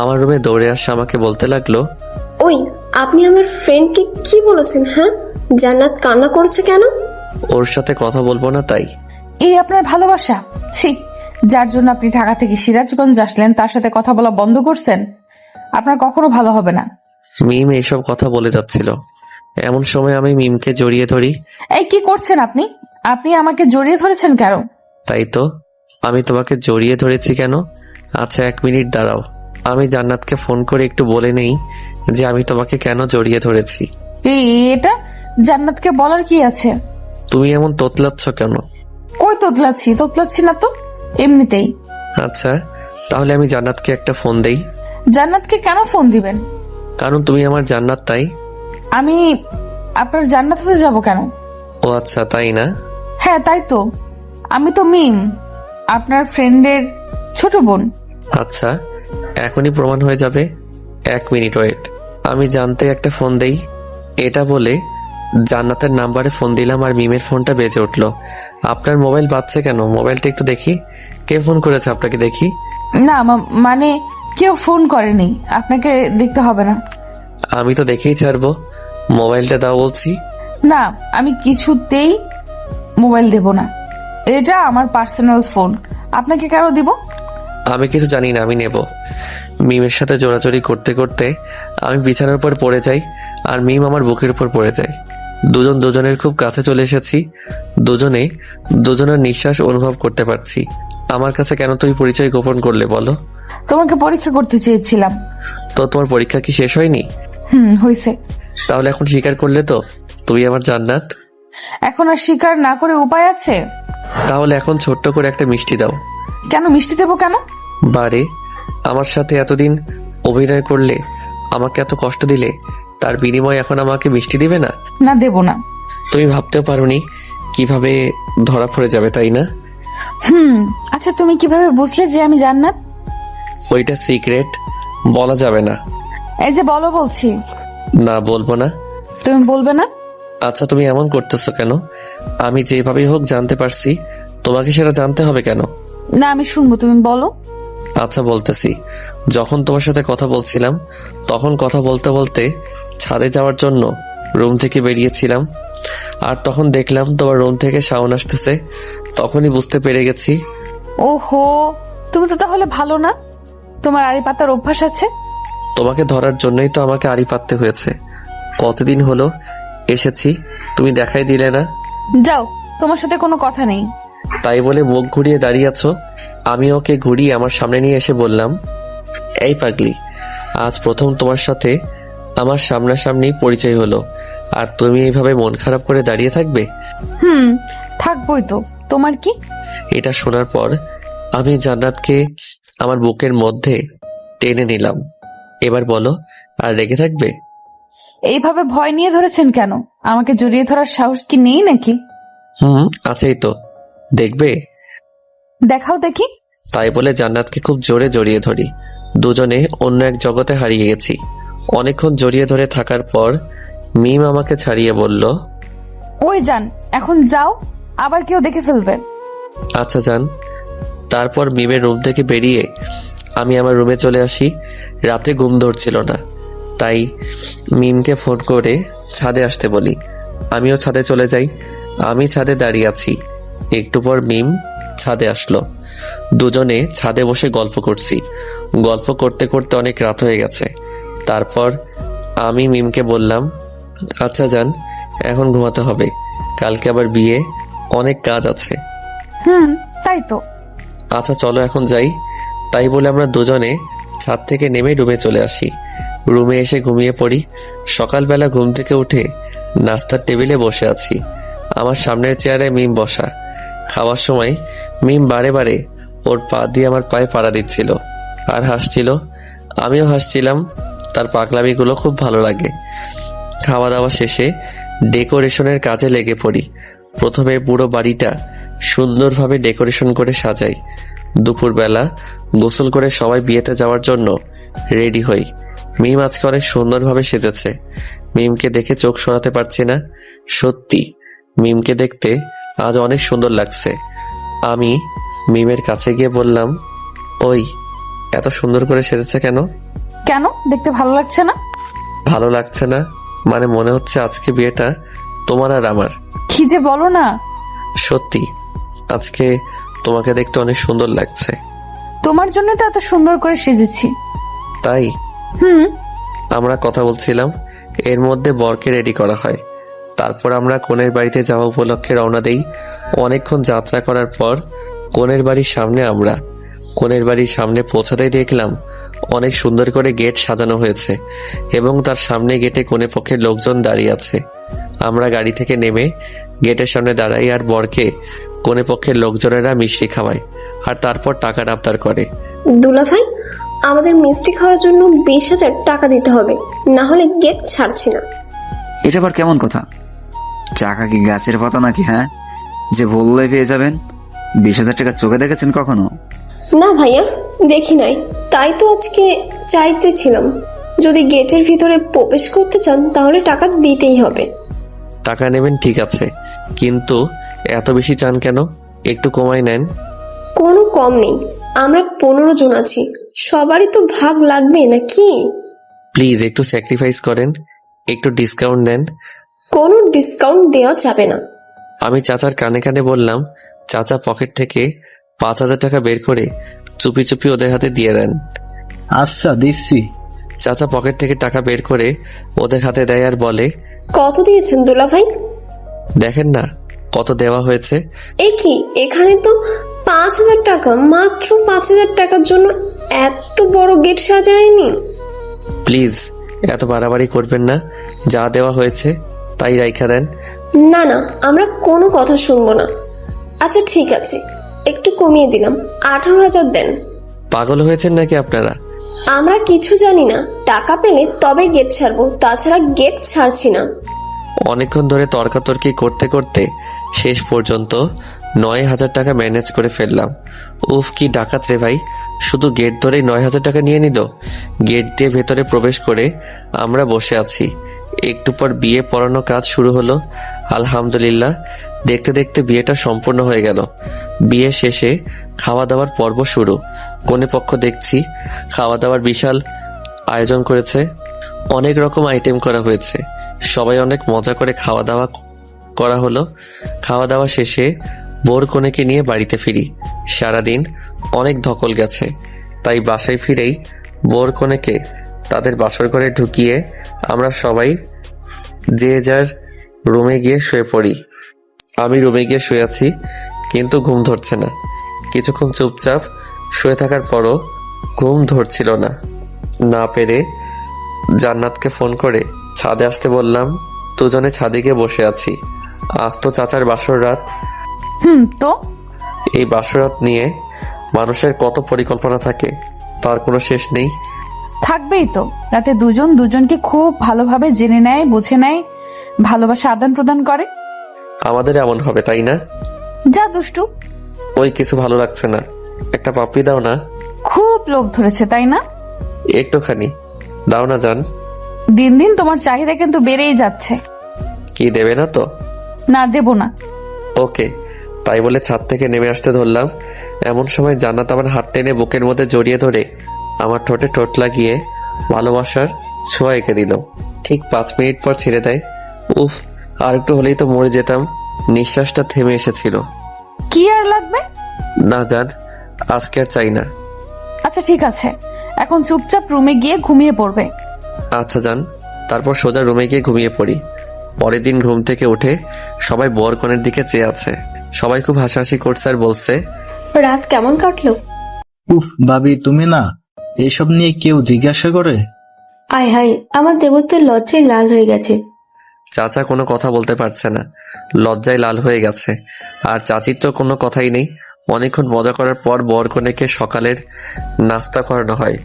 আমার রুমে দৌড়ে আসে, আমাকে বলতে লাগলো, ওই আপনি আমার ফ্রেন্ডকে কি বলেছেন? হ্যাঁ, জান্নাত কান্না করছে কেন? ওর সাথে কথা বলবো না তাই। এই আপনার ভালোবাসা? ছি, যার জন্য আপনি ঢাকা থেকে সিরাজগঞ্জ আসলেন তার সাথে কথা বলা বন্ধ করছেন? আপনার কখনো ভালো হবে না। মিম এইসব কথা বলে যাচ্ছিল, এমন সময় আমি মিমকে জড়িয়ে ধরি। এই কি করছেন আপনি? আপনি আমাকে জড়িয়ে ধরেছেন কেন? তাই তো, আমি তোমাকে জড়িয়ে ধরেছি কেন? আচ্ছা 1 মিনিট দাঁড়াও, আমি জান্নাতকে ফোন করে একটু বলে নেই যে আমি তোমাকে কেন জড়িয়ে ধরেছি। এটা জান্নাতকে বলার কি আছে? তুমি এমন তোতলাচ্ছ কেন? কই তোতলাচ্ছি না তো, এমনিতেই। আচ্ছা তাহলে আমি জান্নাতকে একটা ফোন দেই। জান্নাতকে কেন ফোন দিবেন? কারণ তুমি আমার জান্নাত তাই। আমি আপনার জান্নাতে যাব কেন? ও আচ্ছা তাই না? হ্যাঁ তাই তো, আমি তো মিম, আপনার ফ্রেন্ডের ছোট বোন। আচ্ছা এখনই প্রমাণ হয়ে যাবে। 1 মিনিট ওয়েট, আমি জানতে একটা ফোন দেই। এটা বলে জান্নাতের নাম্বারে ফোন দিলাম আর মিমের ফোনটা বেজে উঠলো। আপনার মোবাইল বাজছে কেন? মোবাইলটা একটু দেখি, কে ফোন করেছে আপনাকে দেখি। না মানে কেউ ফোন করেনি, আপনাকে দেখতে হবে না। আমি তো দেখেই ছাড়বো, মোবাইলটা দাও বলছি। না, আমি কিছুতেই মোবাইল দেব না, এটা আমার পার্সোনাল ফোন, আপনাকে কেন দিব? আমি কিছু জানি না, আমি নেব। মিমের সাথে জোরাজোরি করতে করতে আমি বিছানার উপর পড়ে যাই আর মিম আমার বুকের উপর পড়ে যায়। দুজন দুজনের খুব কাছে চলে এসেছি, দুজনে দুজনের নিঃশ্বাস অনুভব করতে পারছি। আমার কাছে কেন তুমি পরিচয় গোপন করলে বলো? তোমাকে পরীক্ষা করতে চেয়েছিলাম। তো তোমার পরীক্ষা কি শেষ হয়নি? হয়েছে। তাহলে এখন স্বীকার করলে তো তুমি আমার জান্নাত? এখন আর স্বীকার না করে উপায় আছে? তাহলে এখন ছোট্ট করে একটা মিষ্টি দাও। কেন মিষ্টি দেবো কেন? বারে, আমার সাথে এতদিন অভিনয় করলে, আমাকে এত কষ্ট দিলে, তার বিনিময়ে এখন আমাকে মিষ্টি দিবে না? না দেব না। তুমি ভাবতেও পারোনি কিভাবে ধরা পড়ে যাবে, তাই না? আচ্ছা তুমি কিভাবে বুঝলে যে আমি জান্নাত? ওইটা সিক্রেট, বলা যাবে না। এই যে বলো বলছি। না বলবো না। তুমি বলবে না? আচ্ছা তুমি এমন করতেছো কেন? আমি যেভাবেই হোক জানতে পারছি, তোমাকে সেটা জানতে হবে কেন? না আমি শুনবো, তুমি বলো। আচ্ছা বলতেছি। যখন তোমার সাথে কথা বলছিলাম তখন কথা বলতে বলতে ছাদে যাওয়ার জন্য রুম থেকে বেরিয়েছিলাম, আর তখন দেখলাম তোমার রুম থেকে সাউন্ড আসতেছে, তখনই বুঝতে পেরে গেছি। ওহো, তুমি তো তাহলে ভালো না, তোমার আড়ি পাতার অভ্যাস আছে। তোমাকে ধরার জন্যই তো আমাকে আড়ি পাততে হয়েছে। কতদিন হলো এসেছি, তুমি দেখাই দিলে না। যাও, তোমার সাথে কোনো কথা নেই। তাই বলে মুখ ঘুরিয়ে দাঁড়িয়ে আছো। আমি ওকে ঘুরিয়ে আমার সামনে নিয়ে এসে বললাম, এই পাগলি, আজ প্রথম তোমার সাথে আমার সামনাসামনি পরিচয় হলো, আর তুমি এইভাবে মন খারাপ করে দাঁড়িয়ে থাকবে? থাকবোই তো, তোমার কি? এটা শোনার পর আমি জান্নাতকে আমার বুকের মধ্যে টেনে নিলাম। এবার বলো, আর রেগে থাকবে? এইভাবে ভয় নিয়ে ধরেছেন কেন? আমাকে জড়িয়ে ধরার সাহস কি নেই নাকি? আছেই তো, দেখবে? দেখাও দেখি। তাই বলে জান্নাতকে খুব জোরে জড়িয়ে ধরি। দুজনে অন্য এক জগতে হারিয়ে গেছি। অনেকক্ষণ জড়িয়ে ধরে থাকার পর মিম আমাকে ছাড়িয়ে বলল, ওই যান, এখন যাও, আবার কেউ দেখে ফেলবে। আচ্ছা যান। তারপর মিমের রুম থেকে বেরিয়ে আমি আমার রুমে চলে আসি। রাতে ঘুম ধরছিল না, তাই মিমকে ফোন করে ছাদে আসতে বলি। আমিও ছাদে চলে যাই। আমি ছাদে দাঁড়িয়ে আছি, একটু পর মিম ছাদে আসলো। দুজনে ছাদে বসে গল্প করছি। গল্প করতে করতে অনেক রাত হয়ে গেছে। তারপর আমি মিমকে বললাম, আচ্ছা যান, এখন ঘুমাতে হবে, কালকে আবার বিয়ে, অনেক কাজ আছে। তাই তো। আচ্ছা চলো এখন যাই। তাই বলে আমরা দুজনে ছাদ থেকে নেমে রুমে চলে আসি। রুমে এসে ঘুমিয়ে পড়ি। সকালবেলা ঘুম থেকে উঠে নাস্তার টেবিলে বসে আছি। আমার সামনের চেয়ারে মিম বসা। খাওয়ার সময় মিম বারে বারে ওর পা দিয়ে আমার পায়ে পাড়া দিচ্ছিল আর হাসছিল। আমিও হাসছিলাম। তার পাগলামিগুলো খুব ভালো লাগে। খাওয়া দাওয়া শেষে ডেকোরেশনের কাজে লেগে পড়ি। প্রথমে পুরো বাড়িটা সুন্দরভাবে ডেকোরেশন করে সাজাই। দুপুরবেলা গোসল করে সবাই বিয়েতে যাওয়ার জন্য রেডি হই। মিম আজকে অনেক সুন্দরভাবে সেজেছে। মিমকে দেখে চোখ সরাতে পারছি না। সত্যি মিমকে দেখতে আজ অনেক সুন্দর লাগছে। আমি মিমের কাছে গিয়ে বললাম, ওই এত সুন্দর করে সেজেছে কেন? কেন, দেখতে ভালো লাগছে না? ভালো লাগছে না মানে মনে হচ্ছে আজকে বিয়েটা তোমার আর আমার। কি যে বলো না। সত্যি আজকে তোমাকে দেখতে অনেক সুন্দর লাগছে। তোমার জন্য তো এত সুন্দর করে সেজেছি। তাই হুম। আমরা কথা বলছিলাম, এর মধ্যে বরকে রেডি করা হয়। তারপর আমরা কনের বাড়িতে যাওয়া উপলক্ষে রওনা দেই। অনেকক্ষণ যাত্রা করার পর কনের বাড়ির সামনে আমরা কনের বাড়ির সামনে পৌঁছাতেই দেখলাম অনেক সুন্দর করে গেট সাজানো হয়েছে এবং তার সামনে গেটে কনে পক্ষের লোকজন দাঁড়িয়ে আছে। আমরা গাড়ি থেকে নেমে গেটের সামনে দাঁড়াই আর বরকে কনে পক্ষের লোকজনেরা মিষ্টি খাওয়ায় আর তারপর টাকার আবদার করে। দুলাভাই, আমাদের মিষ্টি খাওয়ার জন্য 20,000 টাকা দিতে হবে, না হলে গেট ছাড়ছি না। এটা আবার কেমন কথা? টাকা কি গাছের পাতা নাকি? হ্যাঁ, যে বললে পেয়ে যাবেন। 20,000 টাকা চোখে দেখেছেন কখনো? না ভাইয়া, দেখি নাই, তাই তো আজকে চাইতেছিলাম। যদি গেটের ভিতরে প্রবেশ করতে চান তাহলে টাকা দিতেই হবে। টাকা নেবেন ঠিক আছে, কিন্তু এত বেশি চান কেন? একটু কমাই নেন। কোনো কম নেই, আমরা 15 জন আছি, সবারই তো ভাগ লাগবে নাকি? প্লিজ একটু স্যাক্রিফাইস করেন, একটু ডিসকাউন্ট দেন। কোনো ডিসকাউন্ট দেওয়া যাবে না। আমি চাচার কানে কানে বললাম। চাচা পকেট থেকে 5,000 টাকা বের করে চুপি চুপি ওদের হাতে দিয়ে দেন। আচ্ছা দিচ্ছি। চাচা পকেট থেকে টাকা বের করে ওদের হাতে দেয় আর বলে, কত দিয়েছেন দুলাভাই? দেখেন না কত দেওয়া হয়েছে। এ কি, এখানে তো 5,000 টাকা, মাত্র 5,000 টাকার জন্য এত বড় গেট সাজায়নি। প্লিজ এত বাড়াবাড়ি করবেন না, যা দেওয়া হয়েছে তাই রাইখা দেন। না না, আমরা কোনো কথা শুনবো না। আচ্ছা ঠিক আছে, একটু কমিয়ে দিলাম, 18,000 দেন। পাগল হয়েছেন নাকি আপনারা? আমরা কিছু জানি না, টাকা পেলে তবে গেট ছাড়বো, তাছাড়া গেট ছাড়ছি না। অনেকক্ষণ ধরে তর্কাতর্কি করতে করতে শেষ পর্যন্ত 9,000 টাকা ম্যানেজ করে ফেললাম। উফ কি ডাকাত রে ভাই, শুধু গেট ধরেই 9,000 টাকা নিয়ে নিল। গেট দিয়ে ভেতরে প্রবেশ করে আমরা বসে আছি। একটু পর বিয়ে পড়ানো কাজ শুরু হলো। আলহামদুলিল্লাহ, দেখতে দেখতে বিয়েটা সম্পূর্ণ হয়ে গেল। বিয়ে শেষে খাওয়া দাওয়ার পর্ব শুরু। কনে পক্ষ দেখছি খাওয়া দাওয়ার বিশাল আয়োজন করেছে, অনেক রকম আইটেম করা হয়েছে। সবাই অনেক মজা করে খাওয়া দাওয়া করা হলো। খাওয়া দাওয়া শেষে বোর কনেকে নিয়ে বাড়িতে ফিরি। সারাদিন অনেক ধকল গেছে, তাই বাসায় ফিরেই বোর কনেকে তাদের বাসর ঘরে ঢুকিয়ে আমরা সবাই যে যার রুমে গিয়ে শুয়ে পড়ি। আমি রুমে গিয়ে শুয়ে আছি, কিন্তু ঘুম ধরছে না। কিছুক্ষণ চুপচাপ শুয়ে থাকার পরও ঘুম ধরছিল না। না পেরে জান্নাতকে ফোন করে ছাদে আসতে বললাম। দুজনে ছাদে গিয়ে বসে আছি। আজ তো চাচার বাসর রাত। তো এই বাসরাত নিয়ে মানুষের কত পরিকল্পনা থাকে, তার কোনো শেষ নেই। থাকবেই তো। রাতে দুজন দুজনকে খুব ভালোভাবে জেনে নেয়, বুঝে নেয়, ভালোবাসা আদান প্রদান করে। আমাদের এমন হবে তাই না? যা দুষ্টু। ওই কিছু ভালো লাগছে না, একটা পাপ্পি দাও না। খুব লোভ ধরেছে তাই না? একটুখানি দাও না জান। দিন দিন তোমার চাহিদা কিন্তু বেড়েই যাচ্ছে। কি দেবে না তো? না, দেব না। ওকে, তাই বলে ছাদ থেকে নেমে আসতে ধরলাম। এমন সময় জান্নাত আমার হাত টেনে বুকের মধ্যে জড়িয়ে ধরে আমার ঠোঁটে ঠোঁট লাগিয়ে ভালোবাসার ছোঁয়া এঁকে দিল। ঠিক 5 মিনিট পর ছেড়ে দেয়। উফ, আর একটু হলেই তো মরে যেতাম। নিঃশ্বাসটা থেমে এসেছিল। কি আর লাগবে? না জান, আজকে আর চাই না। আচ্ছা ঠিক আছে, এখন চুপচাপ রুমে গিয়ে ঘুমিয়ে পড়বে। আচ্ছা জান। তারপর সোজা রুমে গিয়ে ঘুমিয়ে পড়ি। পরের দিন ঘুম থেকে উঠে সবাই বর কনের দিকে চেয়ে আছে। সবাই খুব হাসাহাসি করছে আর বলছে, রাত কেমন কাটলো? উফ ভাবি, তুমি না এইসব নিয়ে কেউ জিজ্ঞাসা করে? আয় হায়, আমার দেবত্বের লজ্জায় লাল হয়ে গেছে। চাচা কোনো কথা বলতে পারছে না, লজ্জায় লাল হয়ে গেছে। আর চাচির তো কোনো কথাই নেই। অনেকক্ষণ মজা করার পর বর কনেকে সকালের নাস্তা করানো হয়।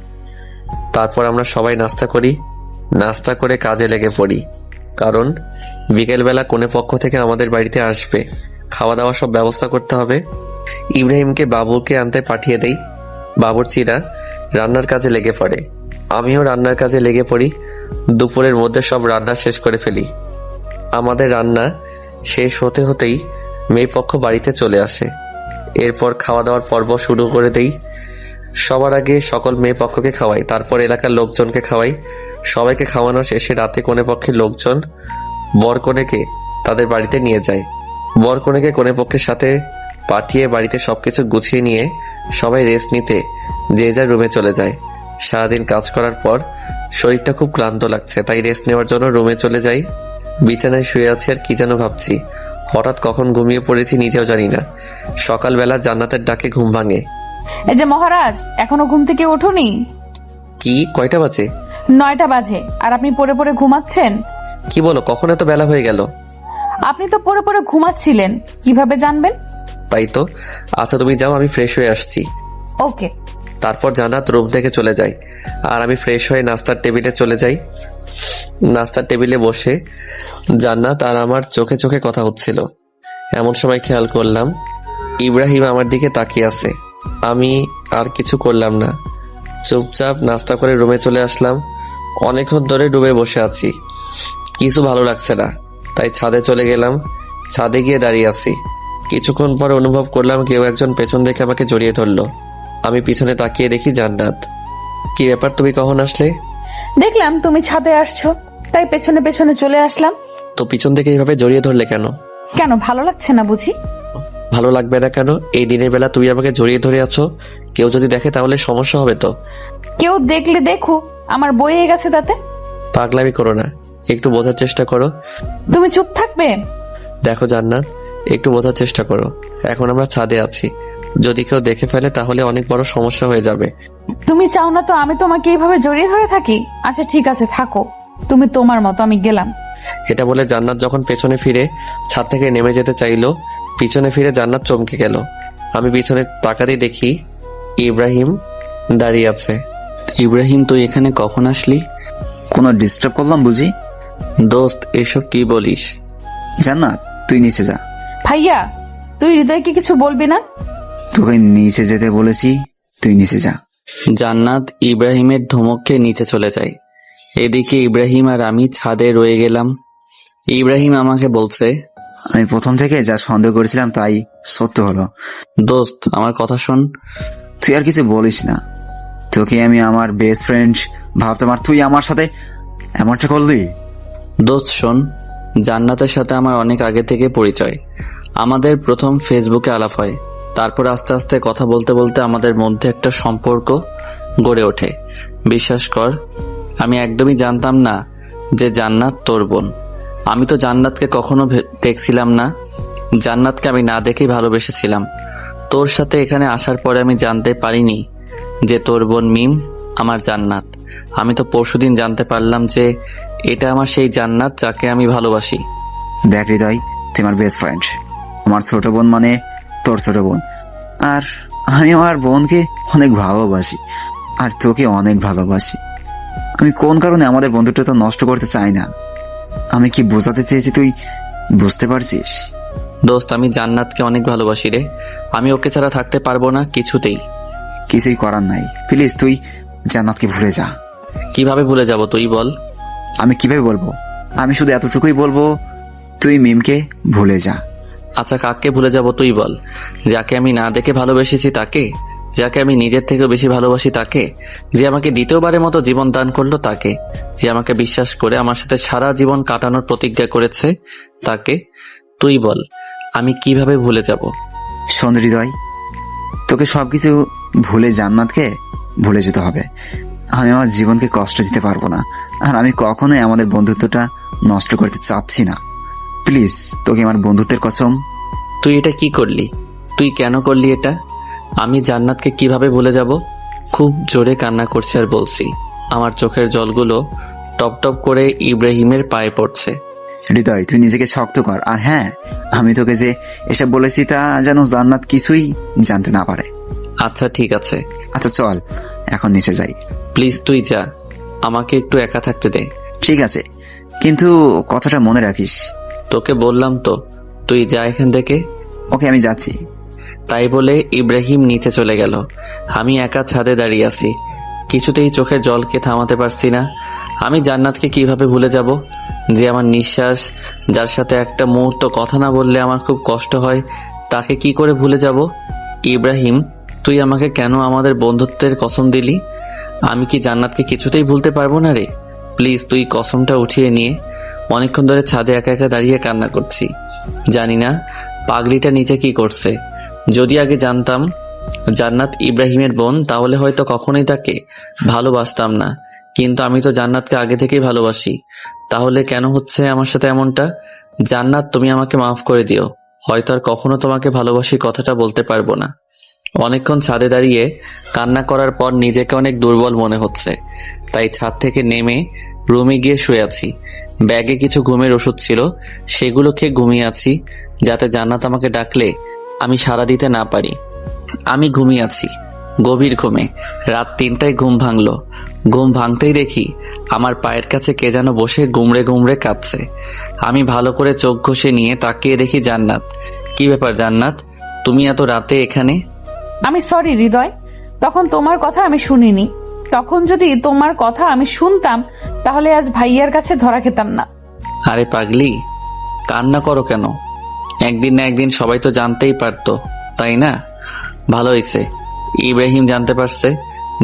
তারপর আমরা সবাই নাস্তা করি। নাস্তা করে কাজে লেগে পড়ি, কারণ বিকেলবেলা কনে পক্ষ থেকে আমাদের বাড়িতে আসবে। খাওয়া দাওয়া সব ব্যবস্থা করতে হবে। ইব্রাহিমকে বাবুকে আনতে পাঠিয়ে দেই। বাবুর্চিরা রান্নার কাজে লেগে পড়ে। আমিও রান্নার কাজে লেগে পড়ি। দুপুরের মধ্যে সব রান্না শেষ করে ফেলি। আমাদের রান্না শেষ হতে হতেই মেয়ে পক্ষ বাড়িতে চলে আসে। এরপর খাওয়া দাওয়ার পর্ব শুরু করে দেই। সবার আগে সকল মেয়ে পক্ষকে খাওয়াই, তারপর এলাকার লোকজনকে খাওয়াই। সবাইকে খাওয়ানো শেষে রাতে কনে পক্ষের লোকজন বর কনেকে তাদের বাড়িতে নিয়ে যায়। বর কনেকে কনে পক্ষের সাথে পাঠিয়ে বাড়িতে সবকিছু গুছিয়ে নিয়ে সবাই রেস্ট নিতে যে যার রুমে চলে যায়। সারাদিন কাজ করার পর শরীরটা খুব ক্লান্ত লাগছে, তাই রেস্ট নেওয়ার জন্য রুমে চলে যাই। বিছানায় শুয়ে আছি আর কি যেন ভাবছি। হঠাৎ কখন ঘুমিয়ে পড়েছি নিজেও জানি না। সকালবেলা জান্নাতের ডাকে ঘুম ভাঙে। এই যে মহারাজ, এখনো ঘুম থেকে ওঠোনি? কি, কয়টা বাজে? 9টা বাজে, আর আপনি পড়ে পড়ে ঘুমাচ্ছেন? কি বলো, কখন এত বেলা হয়ে গেল? আপনি তো পড়ে পড়ে ঘুমাচ্ছিলেন, কিভাবে জানবেন? তাই তো। আচ্ছা তুমি যাও, আমি ফ্রেশ হয়ে আসছি। ওকে। তারপর জান্নাত রুম থেকে চলে যায় আর আমি ফ্রেশ হয়ে নাস্তার টেবিলে চলে যাই। নাস্তার টেবিলে বসে জান্নাত আর আমার চোখে চোখে কথা হচ্ছিল। এমন সময় খেয়াল করলাম ইব্রাহিম আমার দিকে তাকিয়ে আছে। আমি আর কিছু করলাম না, চুপচাপ নাস্তা করে রুমে চলে আসলাম। অনেকক্ষণ ধরে রুমে বসে আছি, কিছু ভালো লাগছে না, তাই ছাদে চলে গেলাম। ছাদে গিয়ে দাঁড়িয়ে আছি। কিছুক্ষণ পর অনুভব করলাম কেউ একজন পেছন থেকে আমাকে জড়িয়ে ধরলো। আমি পিছনে তাকিয়ে দেখি জান্নাত। কি ব্যাপার, তুমি কখন আসলে? দেখলাম তুমি ছাদে আসছো, তাই পেছনে পেছনে চলে আসলাম। তো পিছন থেকে এইভাবে জড়িয়ে ধরলে কেন? কেন, ভালো লাগছে না বুঝি? ভালো লাগবে না কেন? এই দিনের বেলা তুমি আমাকে জড়িয়ে ধরে আছো, কেউ যদি দেখে তাহলে সমস্যা হবে তো। কেউ দেখলে দেখুক, আমার বইয়ে গেছে তাতে। পাগলামি করো না, একটু বোঝার চেষ্টা করো। তুমি চুপ থাকবে? দেখো জান্নাত, একটু বোঝার চেষ্টা করো। এখন আমরা ছাদে আছি, যদি কেউ দেখে ফেলে তাহলে অনেক বড় সমস্যা হয়ে যাবে। তুমি চাও না তো আমি তোমাকে এইভাবে জড়িয়ে ধরে থাকি? আচ্ছা ঠিক আছে, থাকো তুমি তোমার মতো, আমি গেলাম। এটা বলে জান্নাত যখন পেছনে ফিরে ছাদ থেকে নেমে যেতে চাইলো, পিছনে ফিরে জান্নাত চমকে গেল। আমি পিছনে তাকাতেই দেখি ইব্রাহিম দাঁড়িয়ে আছে। ইব্রাহিম, তুই এখানে কখন আসলি? কোনো ডিস্টার্ব করলাম বুঝি? দোস্ত, এসব কি বলিস? জান্নাত, তুই নিচে যা। ভাইয়া, তুই হৃদয়কে কিছু বলবি না? তোকে নিচে যেতে বলেছি, তুই নিচে যা। জান্নাত ইব্রাহিমের ধমকে নিচে চলে যায়। এদিকে ইব্রাহিম আর আমি ছাদে রয়ে গেলাম। ইব্রাহিম আমাকে বলছে, আমি প্রথম থেকে যা সন্দেহ করেছিলাম তাই সত্য হলো। দোস্ত, আমার কথা শোন। তুই আর কিছু বলিস না, তোকে আমি আমার বেস্ট ফ্রেন্ড ভাবতাম আর তুই আমার সাথে এমনটা করলি। দোস্ত শোন, জান্নাতের সাথে আমার অনেক আগে থেকে পরিচয়। আমাদের প্রথম ফেসবুকে আলাপ হয়, তারপর আস্তে আস্তে কথা বলতে বলতে আমাদের মধ্যে একটা সম্পর্ক গড়ে ওঠে। বিশ্বাস কর, আমি একদমই জানতাম না যে জান্নাত তোর বোন। আমি তো জান্নাতকে কখনো দেখছিলাম না, জান্নাতকে আমি না দেখেই ভালোবেসেছিলাম। তোর সাথে এখানে আসার পরে আমি জানতে পারিনি যে তোর বোন মিম আমার জান্নাত। আমি তো পরশুদিন জানতে পারলাম যে এটা আমার সেই জান্নাত যাকে আমি ভালোবাসি। দেখ হৃদয়, তুই আমার বেস্ট ফ্রেন্ড, আমার ছোট বোন মানে তোর ছোট বোন। আর আমি আমার বোনকে অনেক ভালোবাসি আর তোকে অনেক ভালোবাসি। আমি কোন কারণে আমাদের বন্ধুত্বটা নষ্ট করতে চাই না। আমি কি বোঝাতে চেয়েছি তুই বুঝতে পারছিস? দোস্ত, আমি জান্নাতকে অনেক ভালোবাসি রে। আমি ওকে ছাড়া থাকতে পারবো না কিছুতেই। কিছুই করার নাই, প্লিজ তুই জান্নাতকে ভুলে যা। কিভাবে ভুলে যাব তুই বল? আমি কিভাবে বলবো? আমি শুধু এতটুকুই বলবো, তুই মিমকে ভুলে যা। আচ্ছা, কাকে ভুলে যাব তুই বল? যাকে আমি না দেখে ভালোবেসেছি তাকে? যাকে আমি নিজের থেকেও বেশি ভালোবাসি তাকে? যে আমাকে দ্বিতীয়বারের মতো জীবন দান করলো তাকে? যে আমাকে বিশ্বাস করে আমার সাথে সারা জীবন কাটানোর প্রতিজ্ঞা করেছে তাকে? তুই বল, আমি কিভাবে ভুলে যাব? শোন হৃদয়, তোকে সবকিছু ভুলে জান্নাতকে ভুলে যেতে হবে। আমি আমার জীবনকে কষ্ট দিতে পারবো না, আর আমি কখনোই আমাদের বন্ধুত্বটা নষ্ট করতে চাচ্ছি না। প্লিজ, তোকে আমার বন্ধুত্বের কসম। তুই এটা কি করলি? তুই কেন করলি এটা? আমি জান্নাতকে কিভাবে ভুলে যাব? খুব জোরে কান্না করছি আর বলছি, আমার চোখের জলগুলো টপ টপ করে ইব্রাহিমের পায়ে পড়ছে। হৃদয়, তুই নিজেকে শক্ত কর। আর হ্যাঁ, আমি তোকে যে এসব বলেছি তা যেন জান্নাত কিছুই জানতে না পারে। আচ্ছা ঠিক আছে। আচ্ছা চল, এখন নিচে যাই। প্লিজ তুই যা, আমাকে একটু একা থাকতে দে। ঠিক আছে, কিন্তু কথাটা মনে রাখিস। তোকে বললাম তো, তুই যা এখান থেকে। ওকে, আমি যাচ্ছি। তাই বলে ইব্রাহিম নিচে চলে গেল। আমি একা ছাদে দাঁড়িয়ে আছি, কিছুতেই চোখের জলকে থামাতে পারছি না। আমি জান্নাতকে কিভাবে ভুলে যাব? যে আমার নিঃশ্বাস, যার সাথে একটা মুহূর্ত কথা না বললে আমার খুব কষ্ট হয়, তাকে কি করে ভুলে যাব? ইব্রাহিম, তুই আমাকে কেন আমাদের বন্ধুত্বের কসম দিলি? আমি কি জান্নাতকে কিছুতেই ভুলতে পারবো না রে? প্লিজ তুই কসমটা উঠিয়ে নিয়ে। অনেকক্ষণ ধরে ছাদে একা একা দাঁড়িয়ে কান্না করছি। জানি না পাগলিটা নিচে কি করছে? যদি আগে জানতাম জান্নাত ইব্রাহিমের বোন, তাহলে হয়তো কখনোই তাকে ভালোবাসতাম না। কিন্তু আমি তো জান্নাতকে আগে থেকেই ভালোবাসি। তাহলে কেন হচ্ছে আমার সাথে এমনটা? জান্নাত, তুমি আমাকে মাফ করে দিও। হয়তো আর কখনো তোমাকে ভালোবাসি কথাটা বলতে পারবো না। অনেকক্ষণ ছাদে দাঁড়িয়ে কান্না করার পর নিজেকে অনেক দুর্বল মনে হচ্ছে, তাই ছাদ থেকে নেমে রুমে গিয়ে শুয়ে আছি। ব্যাগে কিছু ঘুমের ওষুধ ছিল, সেগুলো খেয়ে ঘুমিয়ে আছি, যাতে জান্নাত আমাকে ডাকলে আমি সাড়া দিতে না পারি। আমি ঘুমিয়ে আছি গভীর ঘুমে। রাত 3টায় ঘুম ভাঙলো। ঘুম ভাঙতেই দেখি আমার পায়ের কাছে কে যেন বসে গুমড়ে গুমড়ে কাঁদছে। আমি ভালো করে চোখ ঘষে নিয়ে তাকিয়ে দেখি জান্নাত। কি ব্যাপার জান্নাত, তুমি এত রাতে এখানে? আমি সরি হৃদয়, তখন তোমার কথা আমি শুনিনি। তখন যদি তোমার কথা আমি শুনতাম তাহলে আজ ভাইয়ার কাছে ধরা খেতাম না। আরে পাগলি, কান্না করো কেন? একদিন না একদিন সবাই তো জানতেই পারতো, তাই না? ভালো হয়েছে ইব্রাহিম জানতে পারছে।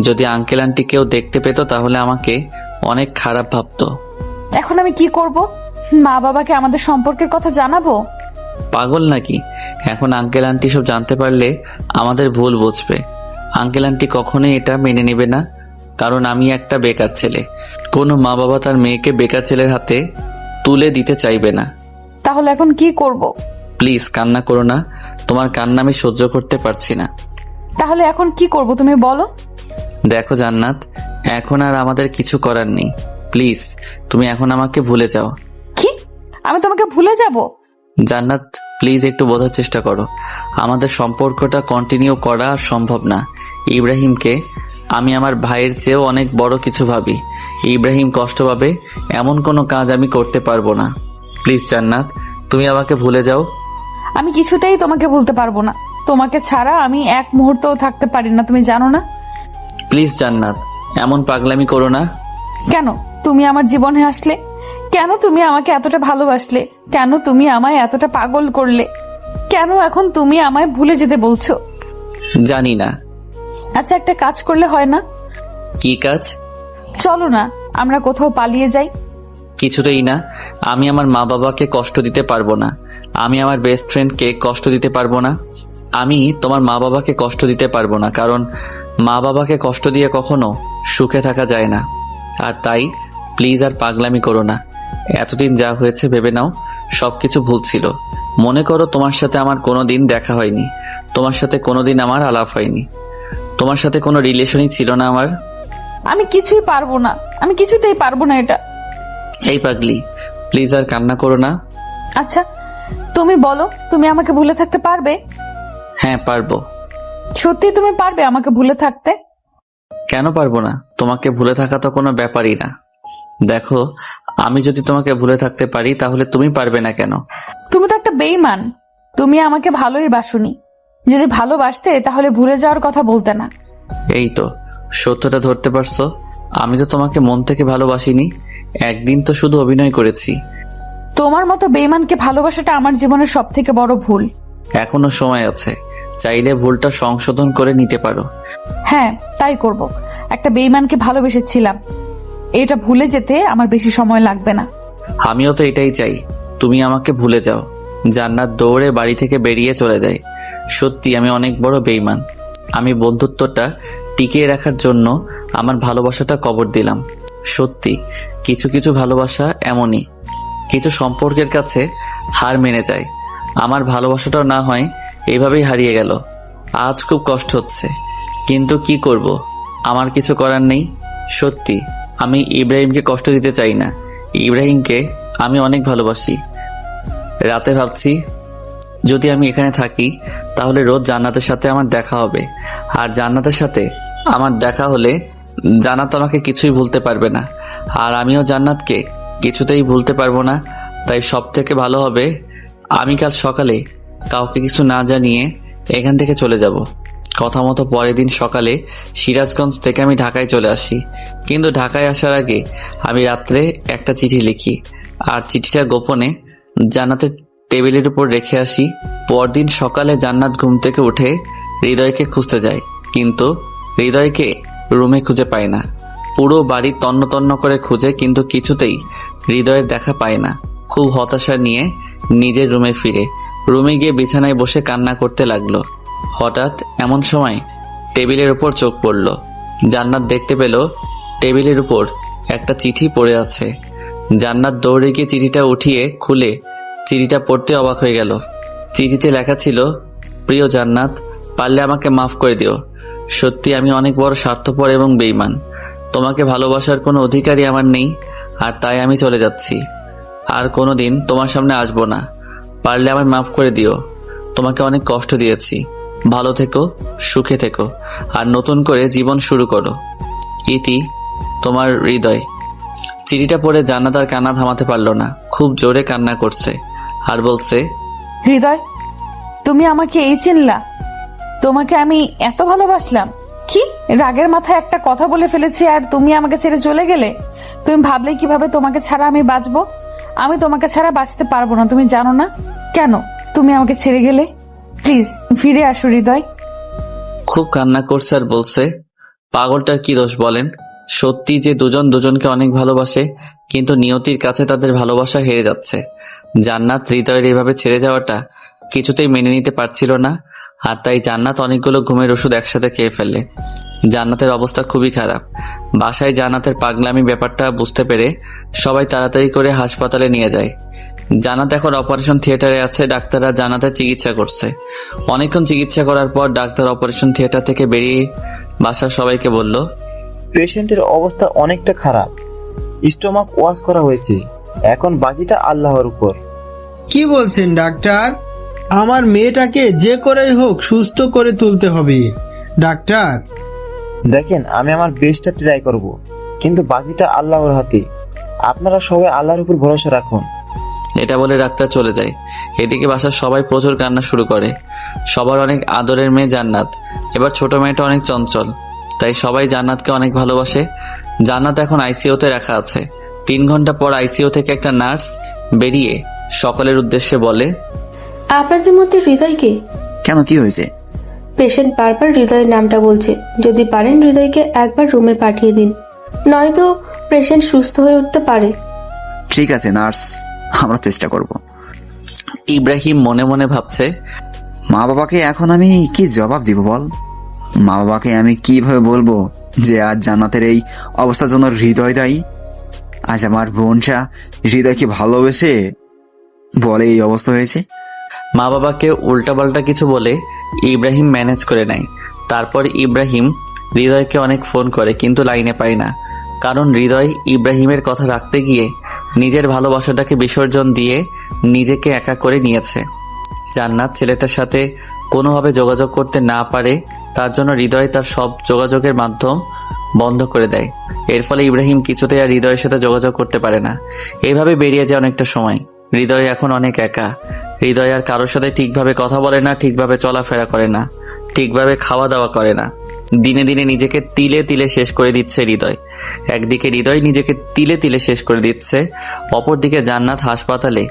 যদি আঙ্কেল আন্টি কেউ দেখতে পেত তাহলে আমাকে অনেক খারাপ ভাবতো। এখন আমি কি করব? মা বাবাকে আমাদের সম্পর্কের কথা জানাবো? পাগল নাকি? এখন আঙ্কেল আন্টি সব জানতে পারলে আমাদের ভুল বুঝবে। আঙ্কেল আন্টি কখনোই এটা মেনে নেবে না, কারণ আমি একটা বেকার ছেলে। কোনো মা বাবা তার মেয়েকে বেকার ছেলের হাতে তুলে দিতে চাইবে না। তাহলে এখন কি করব? প্লিজ কান্না করো না, তোমার কান্না আমি সহ্য করতে পারছি না। তাহলে এখন কি করব তুমি বলো? দেখো জান্নাত, এখন আর আমাদের কিছু করার নেই। প্লিজ তুমি এখন আমাকে ভুলে যাও। কি? আমি তোমাকে ভুলে যাব? জান্নাত, প্লিজ একটু বোঝার চেষ্টা করো। আমাদের সম্পর্কটা কন্টিনিউ করা আর সম্ভব না। ইব্রাহিমকে আমি আমার ভাইয়ের চেয়েও অনেক বড় কিছু ভাবি। ইব্রাহিম কষ্ট পাবে এমন কোনো কাজ আমি করতে পারবো না। প্লিজ জান্নাত, তুমি আমাকে ভুলে যাও। আমি কিছুতেই তোমাকে ভুলতে পারবো না। তোমাকে ছাড়া আমি এক মুহূর্তও থাকতে পারি না, তুমি জানো না? প্লিজ জান্নাত, এমন পাগলামি করো না। কেন তুমি আমার জীবনে আসলে? কেন তুমি আমাকে এতটা ভালোবাসলে? কেন তুমি আমায় এতটা পাগল করলে? কেন এখন তুমি আমায় ভুলে যেতে বলছো? জানি না। আচ্ছা, একটা কাজ করলে হয় না? কি কাজ? চলো না আমরা কোথাও পালিয়ে যাই। কিছুতেই না। আমি আমার মা বাবাকে কষ্ট দিতে পারবো না। আমি আমার বেস্ট ফ্রেন্ডকে কষ্ট দিতে পারবো না। আমি তোমার মা বাবাকে কষ্ট দিতে পারবো না, কারণ মা বাবাকে কষ্ট দিয়ে কখনো সুখে থাকা যায় না। আর তাই প্লিজ আর পাগলামি করো না। এতদিন যা হয়েছে ভেবে নাও সবকিছু ভুল ছিল। মনে করো তোমার সাথে আমার কোনোদিন দেখা হয়নি, তোমার সাথে কোনোদিন আমার আলাপ হয়নি, তোমার সাথে কোনো রিলেশনই ছিল না আমার। আমি কিছুই পারবো না, আমি কিছুতেই পারবো না এটা। এই পাগলি, প্লিজ আর কান্না করো না। আচ্ছা তুমি বলো, তুমি আমাকে ভুলে থাকতে পারবে? হ্যাঁ পারবো। সত্যি তুমি পারবে আমাকে ভুলে থাকতে? কেন পারবো না? তোমাকে ভুলে থাকা তো কোনো ব্যাপারই না। দেখো, আমি যদি তোমাকে ভুলে থাকতে পারি তাহলে তুমি পারবে না কেন? তুমি তো একটা বেঈমান। তুমি আমাকে ভালোই বাসুনি। যদি ভালোবাসতে তাহলে ভুলে যাওয়ার কথা বলতে না। এই তো সত্যটা ধরতে পারছো। আমি তো তোমাকে মন থেকে ভালোবাসিনি, একদিন তো শুধু অভিনয় করেছি। তোমার মতো বেঈমানকে ভালোবাসাটা আমার জীবনের সব থেকে বড় ভুল। এখনো সময় আছে, চাইলে ভুলটা সংশোধন করে নিতে পারো। হ্যাঁ তাই করব। একটা বেঈমানকে ভালোবেসেছিলাম, এটা ভুলে যেতে আমার বেশি সময় লাগবে না। আমিও তো এটাই চাই, তুমি আমাকে ভুলে যাও। জান্নাত দৌড়ে বাড়ি থেকে বেরিয়ে চলে যায়। সত্যি আমি অনেক বড় বেঈমান। আমি বন্ধুত্বটা টিকিয়ে রাখার জন্য আমার ভালোবাসাটা কবর দিলাম। সত্যি কিছু কিছু ভালোবাসা এমনই, কিছু সম্পর্কের কাছে হার মেনে যায়। আমার ভালোবাসাটাও না হয় এইভাবেই হারিয়ে গেল। আজ খুব কষ্ট হচ্ছে, কিন্তু কি করব, আমার কিছু করার নেই। সত্যি আমি ইব্রাহিমকে কষ্ট দিতে চাই না। ইব্রাহিমকে আমি অনেক ভালোবাসি। রাতে ভাবছি যদি আমি এখানে থাকি তাহলে রোজ জান্নাতের সাথে আমার দেখা হবে। আর জান্নাতের সাথে আমার দেখা হলে জান্নাত আমাকে কিছুই ভুলতে পারবে না, আর আমিও জান্নাতকে কিছুতেই ভুলতে পারবো না। তাই সব থেকে ভালো হবে আমি কাল সকালে কাউকে কিছু না জানিয়ে এখান থেকে চলে যাব। কথা মতো পরের দিন সকালে সিরাজগঞ্জ থেকে আমি ঢাকায় চলে আসি। কিন্তু ঢাকায় আসার আগে আমি রাত্রে একটা চিঠি লিখি, আর চিঠিটা গোপনে জান্নাতের টেবিলের উপর রেখে আসি। পরদিন সকালে জান্নাত ঘুম থেকে উঠে হৃদয়কে খুঁজতে যায়, কিন্তু হৃদয়কে রুমে খুঁজে পায় না। পুরো বাড়ি তন্ন তন্ন করে খুঁজে, কিন্তু কিছুতেই হৃদয়ের দেখা পায় না। খুব হতাশা নিয়ে নিজের রুমে ফিরে রুমে গিয়ে বিছানায় বসে কান্না করতে লাগলো। হঠাৎ এমন সময় টেবিলের উপর চোখ পড়ল। জান্নাত দেখতে পেল টেবিলের উপর একটা চিঠি পড়ে আছে। জান্নাত দৌড়ে গিয়ে চিঠিটা উঠিয়ে খুলে চিঠিটা পড়তে অবাক হয়ে গেল। চিঠিতে লেখা ছিল, প্রিয় জান্নাত, পারলে আমাকে মাফ করে দিও। সত্যি আমি অনেক বড় স্বার্থপর এবং বেঈমান। তোমাকে ভালোবাসার কোনো অধিকারই আমার নেই, আর তাই আমি চলে যাচ্ছি। আর কোনোদিন তোমার সামনে আসবো না। পারলে আমায় মাফ করে দিও। তোমাকে অনেক কষ্ট দিয়েছি। ভালো থেকো, সুখে থেকো, আর নতুন করে জীবন শুরু করো। ইতি, তোমার হৃদয়। চিঠিটা পড়ে জান্নাত আর কান্না থামাতে পারল না। খুব জোরে কান্না করছে আর বলছে, হৃদয়, তুমি আমাকে এই চিনলা? তোমাকে আমি এত ভালোবাসলাম? কি রাগের মাথায় একটা কথা বলে ফেলেছি আর তুমি আমাকে ছেড়ে চলে গেলে? তুমি ভাবলে কিভাবে তোমাকে ছাড়া আমি বাঁচবো? আমি তোমাকে ছাড়া বাঁচতে পারবো না, তুমি জানো না? কেন তুমি আমাকে ছেড়ে গেলে? প্লিজ ফিরে আসো হৃদয়। খুব কান্না করছে আর বলছে, পাগলটার কি দোষ বলেন? সত্যি যে দুজন দুজনকে অনেক ভালোবাসে, কিন্তু নিয়তির কাছে তাদের ভালোবাসা হেরে যাচ্ছে। জান্নাত হৃদয়ের এভাবে ছেড়ে যাওয়াটা কিছুতেই মেনে নিতে পারছিল না, আর তাই জান্নাত অনেকগুলো ঘুমের ওষুধ একসাথে খেয়ে ফেলে। জান্নাতের অবস্থা খুবই খারাপ। বাসায় জান্নাতের পাগলামি ব্যাপারটা বুঝতে পেরে সবাই তাড়াতাড়ি করে হাসপাতালে নিয়ে যায়। জান্নাত এখন অপারেশন থিয়েটারে আছে। ডাক্তাররা জান্নাতের চিকিৎসা করছে। অনেকক্ষণ চিকিৎসা করার পর ডাক্তার অপারেশন থিয়েটার থেকে বেরিয়ে বাসার সবাইকে বলল, পেশেন্টের অবস্থা অনেকটা খারাপ। স্টোমাক ওয়াশ করা হয়েছে, এখন বাকিটা আল্লাহর উপর। কি বলছেন ডাক্তার? আমার মেয়েটাকে যে করেই হোক সুস্থ করে তুলতে হবে ডাক্তার। দেখেন, আমি আমার বেস্টটা ট্রাই করব, কিন্তু বাকিটা আল্লাহর হাতে। আপনারা সবাই আল্লাহর উপর ভরসা রাখুন। এটা বলে ডাক্তার চলে যায়। এদিকে বাসার সবাই প্রচুর কান্না শুরু করে। সবার অনেক আদরের মেয়ে জান্নাত। এবার ছোট মেয়েটা অনেক চঞ্চল, তাই সবাই জান্নাতকে অনেক ভালোবাসে। জান্নাত এখন আইসিইউতে রাখা আছে। 3 ঘন্টা পর আইসিইউ থেকে একটা নার্স বেরিয়ে সকলের উদ্দেশ্যে বলে, আপনাদের মধ্যে হৃদয়কে? কেন, কি হয়েছে? পেশেন্ট বারবার হৃদয়ের নামটা বলছে। যদি পারেন হৃদয়কে একবার রুমে পাঠিয়ে দিন, নয়তো পেশেন্ট সুস্থ হয়ে উঠতে পারে। ঠিক আছে নার্স, আমরা চেষ্টা করব। ইব্রাহিম মনে মনে ভাবছে, মা বাবাকে এখন আমি কি জবাব দিব বল? মা বাবাকে আমি কিভাবে বলবো যে আজ জান্নাতের এই অবস্থার জন্য হৃদয় দায়ী? আজ আমার বোনটা হৃদয়কে ভালোবেসে বলে এই অবস্থা হয়েছে। মা বাবাকে উল্টাপাল্টা কিছু বলে ইব্রাহিম ম্যানেজ করে নেয়। তারপর ইব্রাহিম হৃদয়কে অনেক ফোন করে, কিন্তু লাইনে পায় না। কারণ হৃদয় ইব্রাহিমের কথা রাখতে গিয়ে নিজের ভালোবাসাটাকে বিসর্জন দিয়ে নিজেকে একা করে নিয়েছে। জান্নাত ছেলেটার সাথে কোনোভাবে যোগাযোগ করতে না পারে, তার জন্য হৃদয় তার সব যোগাযোগের মাধ্যম বন্ধ করে দেয়। এর ফলে ইব্রাহিম কিছুতেই আর হৃদয়ের সাথে যোগাযোগ করতে পারে না। এইভাবে বেরিয়ে যায় অনেকটা সময়। হৃদয় এখন অনেক একা। হৃদয় আর কারোর সাথে ঠিকভাবে কথা বলে না, ঠিকভাবে চলাফেরা করে না, ঠিকভাবে খাওয়া দাওয়া করে না। দিনে দিনে নিজেকে তিলে তিলে শেষ করে দিচ্ছে হৃদয়। একদিকে হৃদয় নিজেকে তিলে তিলে শেষ করে দিচ্ছে, অপরদিকে জান্নাত হাসপাতালে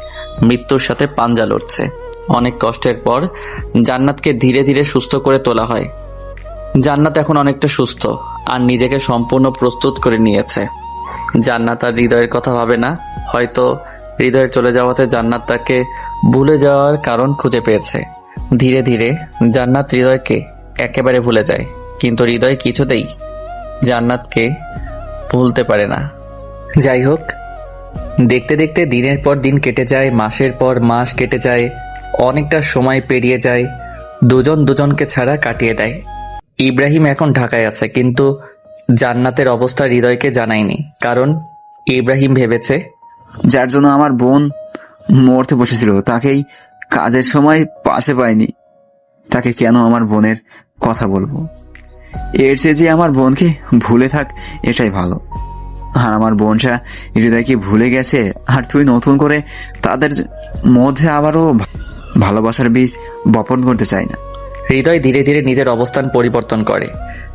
মৃত্যুর সাথে পাঞ্জা লড়ছে। অনেক কষ্টের পর জান্নাতকে ধীরে ধীরে সুস্থ করে তোলা হয়। জান্নাত এখন অনেকটা সুস্থ আর নিজেকে সম্পূর্ণ প্রস্তুত করে নিয়েছে। জান্নাত আর হৃদয়ের কথা ভাবে না। হয়তো হৃদয়ের চলে যাওয়াতে জান্নাত তাকে ভুলে যাওয়ার কারণ খুঁজে পেয়েছে। ধীরে ধীরে জান্নাত হৃদয়কে একেবারে ভুলে যায়, কিন্তু হৃদয় কিছুতেই জান্নাতকে ভুলতে পারে না। যাই হোক, দেখতে দেখতে দিনের পর দিন কেটে যায়, মাসের পর মাস কেটে যায়, অনেকটা সময় পেরিয়ে যায়। দুজন দুজনকে ছাড়া কাটিয়ে দেয়। ইব্রাহিম এখন ঢাকায় আছে, কিন্তু জান্নাতের অবস্থা হৃদয়কে জানায়নি। কারণ ইব্রাহিম ভেবেছে, যার জন্য আমার বোন মরতে বসেছিল তাকেই কাজের সময় পাশে পাইনি, তাকে কেন আমার বোনের কথা বলবো? এর চেয়ে যে আমার বোনকে ভুলে থাক, এটাই ভালো। আর আমার বোনটা হৃদয়কে ভুলে গেছে, আর তুই নতুন করে তাদের মধ্যে আবারও ভালোবাসার বীজ বপন করতে চাই না। হৃদয় ধীরে ধীরে নিজের অবস্থান পরিবর্তন করে।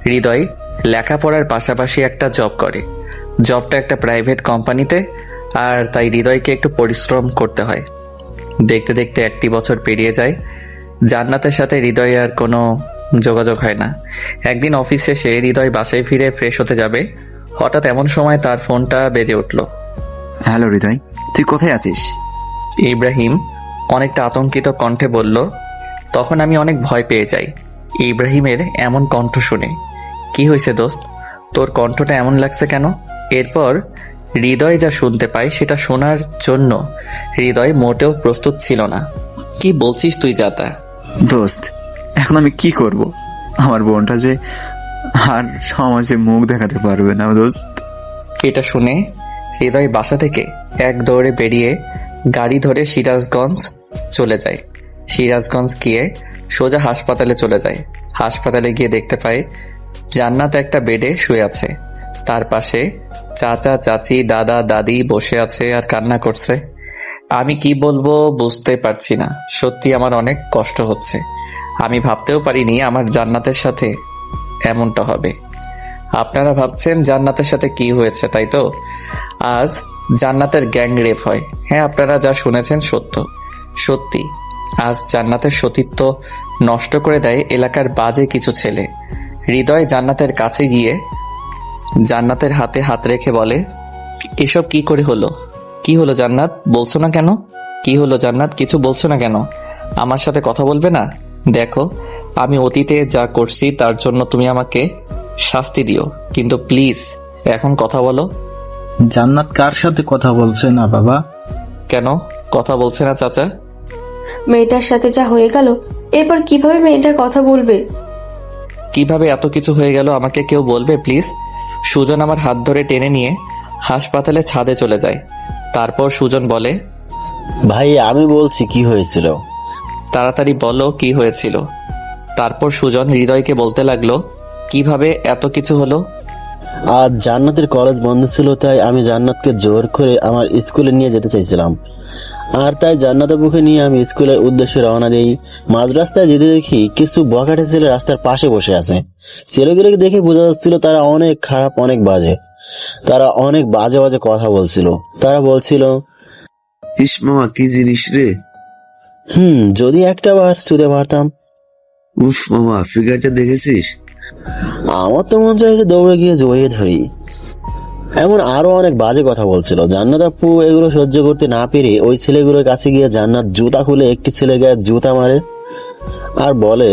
হৃদয় লেখাপড়ার পাশাপাশি একটা জব করে। জবটা একটা প্রাইভেট কোম্পানিতে, আর তাই হৃদয়কে একটু পরিশ্রম করতে হয়। দেখতে দেখতে 1টি বছর পেরিয়ে যায়। জান্নাতের সাথে হৃদয় আর কোনো যোগাযোগ হয় না। একদিন অফিস শেষে হৃদয় বাসায় ফিরে ফ্রেশ হতে যাবে, হঠাৎ এমন সময় তার ফোনটা বেজে উঠল। হ্যালো হৃদয়, তুই কোথায় আছিস? ইব্রাহিম অনেকটা আতঙ্কিত কণ্ঠে বলল। তখন আমি অনেক ভয় পেয়ে যাই ইব্রাহিমের এমন কণ্ঠ শুনে। কি হয়েছে দোস্ত, তোর কণ্ঠটা এমন লাগছে কেন? এরপর হৃদয় যা শুনতে পায় সেটা শোনার জন্য হৃদয় মোটেও প্রস্তুত ছিল না। কি বলছিস তুই যাতা? দোস্ত, এখন আমি কি করব? আমার বোনটা যে আর সমাজে মুখ দেখাতে পারবে না দোস্ত। এটা শুনে হৃদয় বাসা থেকে এক দৌড়ে বেরিয়ে গাড়ি ধরে সিরাজগঞ্জ চলে যায়। সিরাজগঞ্জ গিয়ে সোজা হাসপাতালে চলে যায়। হাসপাতালে গিয়ে দেখতে পায় জান্নাত একটা বেডে শুয়ে আছে। তার পাশে চাচা চাচি দাদা দাদি বসে আছে আর কান্না করছে। আমি কি বলবো বুঝতে পারছি না। সত্যি আমার অনেক কষ্ট হচ্ছে। আমি ভাবতেও পারিনি আমার জান্নাতের সাথে এমনটা হবে। আপনারা ভাবছেন জান্নাতের সাথে কি হয়েছে, তাই তো? আজ জান্নাতের গ্যাং রেপ হয়। হ্যাঁ, আপনারা যা শুনেছেন সত্যি। আজ জান্নাতের সতীত্ব নষ্ট করে দেয় এলাকার বাজে কিছু ছেলে। হৃদয় জান্নাতের কাছে গিয়ে জান্নাতের হাতে হাত রেখে বলে, এসব কি করে হলো? কি হলো জান্নাত, বলছো না কেন? কি হলো জান্নাত, কিছু বলছো না কেন? আমার সাথে কথা বলবে না? দেখো, আমি অতীতে যা করছি তার জন্য তুমি আমাকে শাস্তি দিও, কিন্তু প্লিজ এখন কথা বলো। জান্নাত কার সাথে কথা বলছে না বাবা? কেন কথা বলছে না চাচা? মেয়েটার সাথে যা হয়ে গেল, এরপর কিভাবে মেয়েটা কথা বলবে? কিভাবে এত কিছু হয়ে গেল আমাকে কেউ বলবে প্লিজ? সুজন আমার হাত ধরে টেনে নিয়ে হাসপাতালে ছাদে চলে যায়। তারপর সুজন বলে, ভাই আমি বলছি কি হয়েছিল। তাড়াতাড়ি বলো কি হয়েছিল। তারপর সুজন হৃদয়কে বলতে লাগলো, কিভাবে এত কিছু হলো? আজ জান্নাতের কলেজ বন্ধ ছিল, তাই আমি জান্নাতকে জোর করে আমার স্কুলে নিয়ে যেতে চাইছিলাম। আর তাই জান্নাত আপুকে নিয়ে আমি স্কুলের উদ্দেশ্যে রওনা দিই। মাঝ রাস্তায় যেতে দেখি কিছু বখাটে ছেলে রাস্তার পাশে বসে আছে। ছেলেগুলোকে দেখে বোঝা যাচ্ছিল তারা অনেক খারাপ, অনেক বাজে। তারা অনেক বাজে বাজে কথা বলছিল। তারা বলছিল, ইস মামা কি জিনিস রে। যদি একটা বার ছুঁতে পারতাম। উফ মামা, ফিগারটা দেখেছিস? আমার তো মন চাইছে দৌড়ে গিয়ে জড়িয়ে ধরি। এমন আরো অনেক বাজে কথা বলছিল। জান্নাত আপু এগুলো সহ্য করতে না পেরে ওই ছেলেগুলোর কাছে গিয়ে জান্নাত জুতা খুলে একটি ছেলের গায়ে জুতা মারে আর বলে,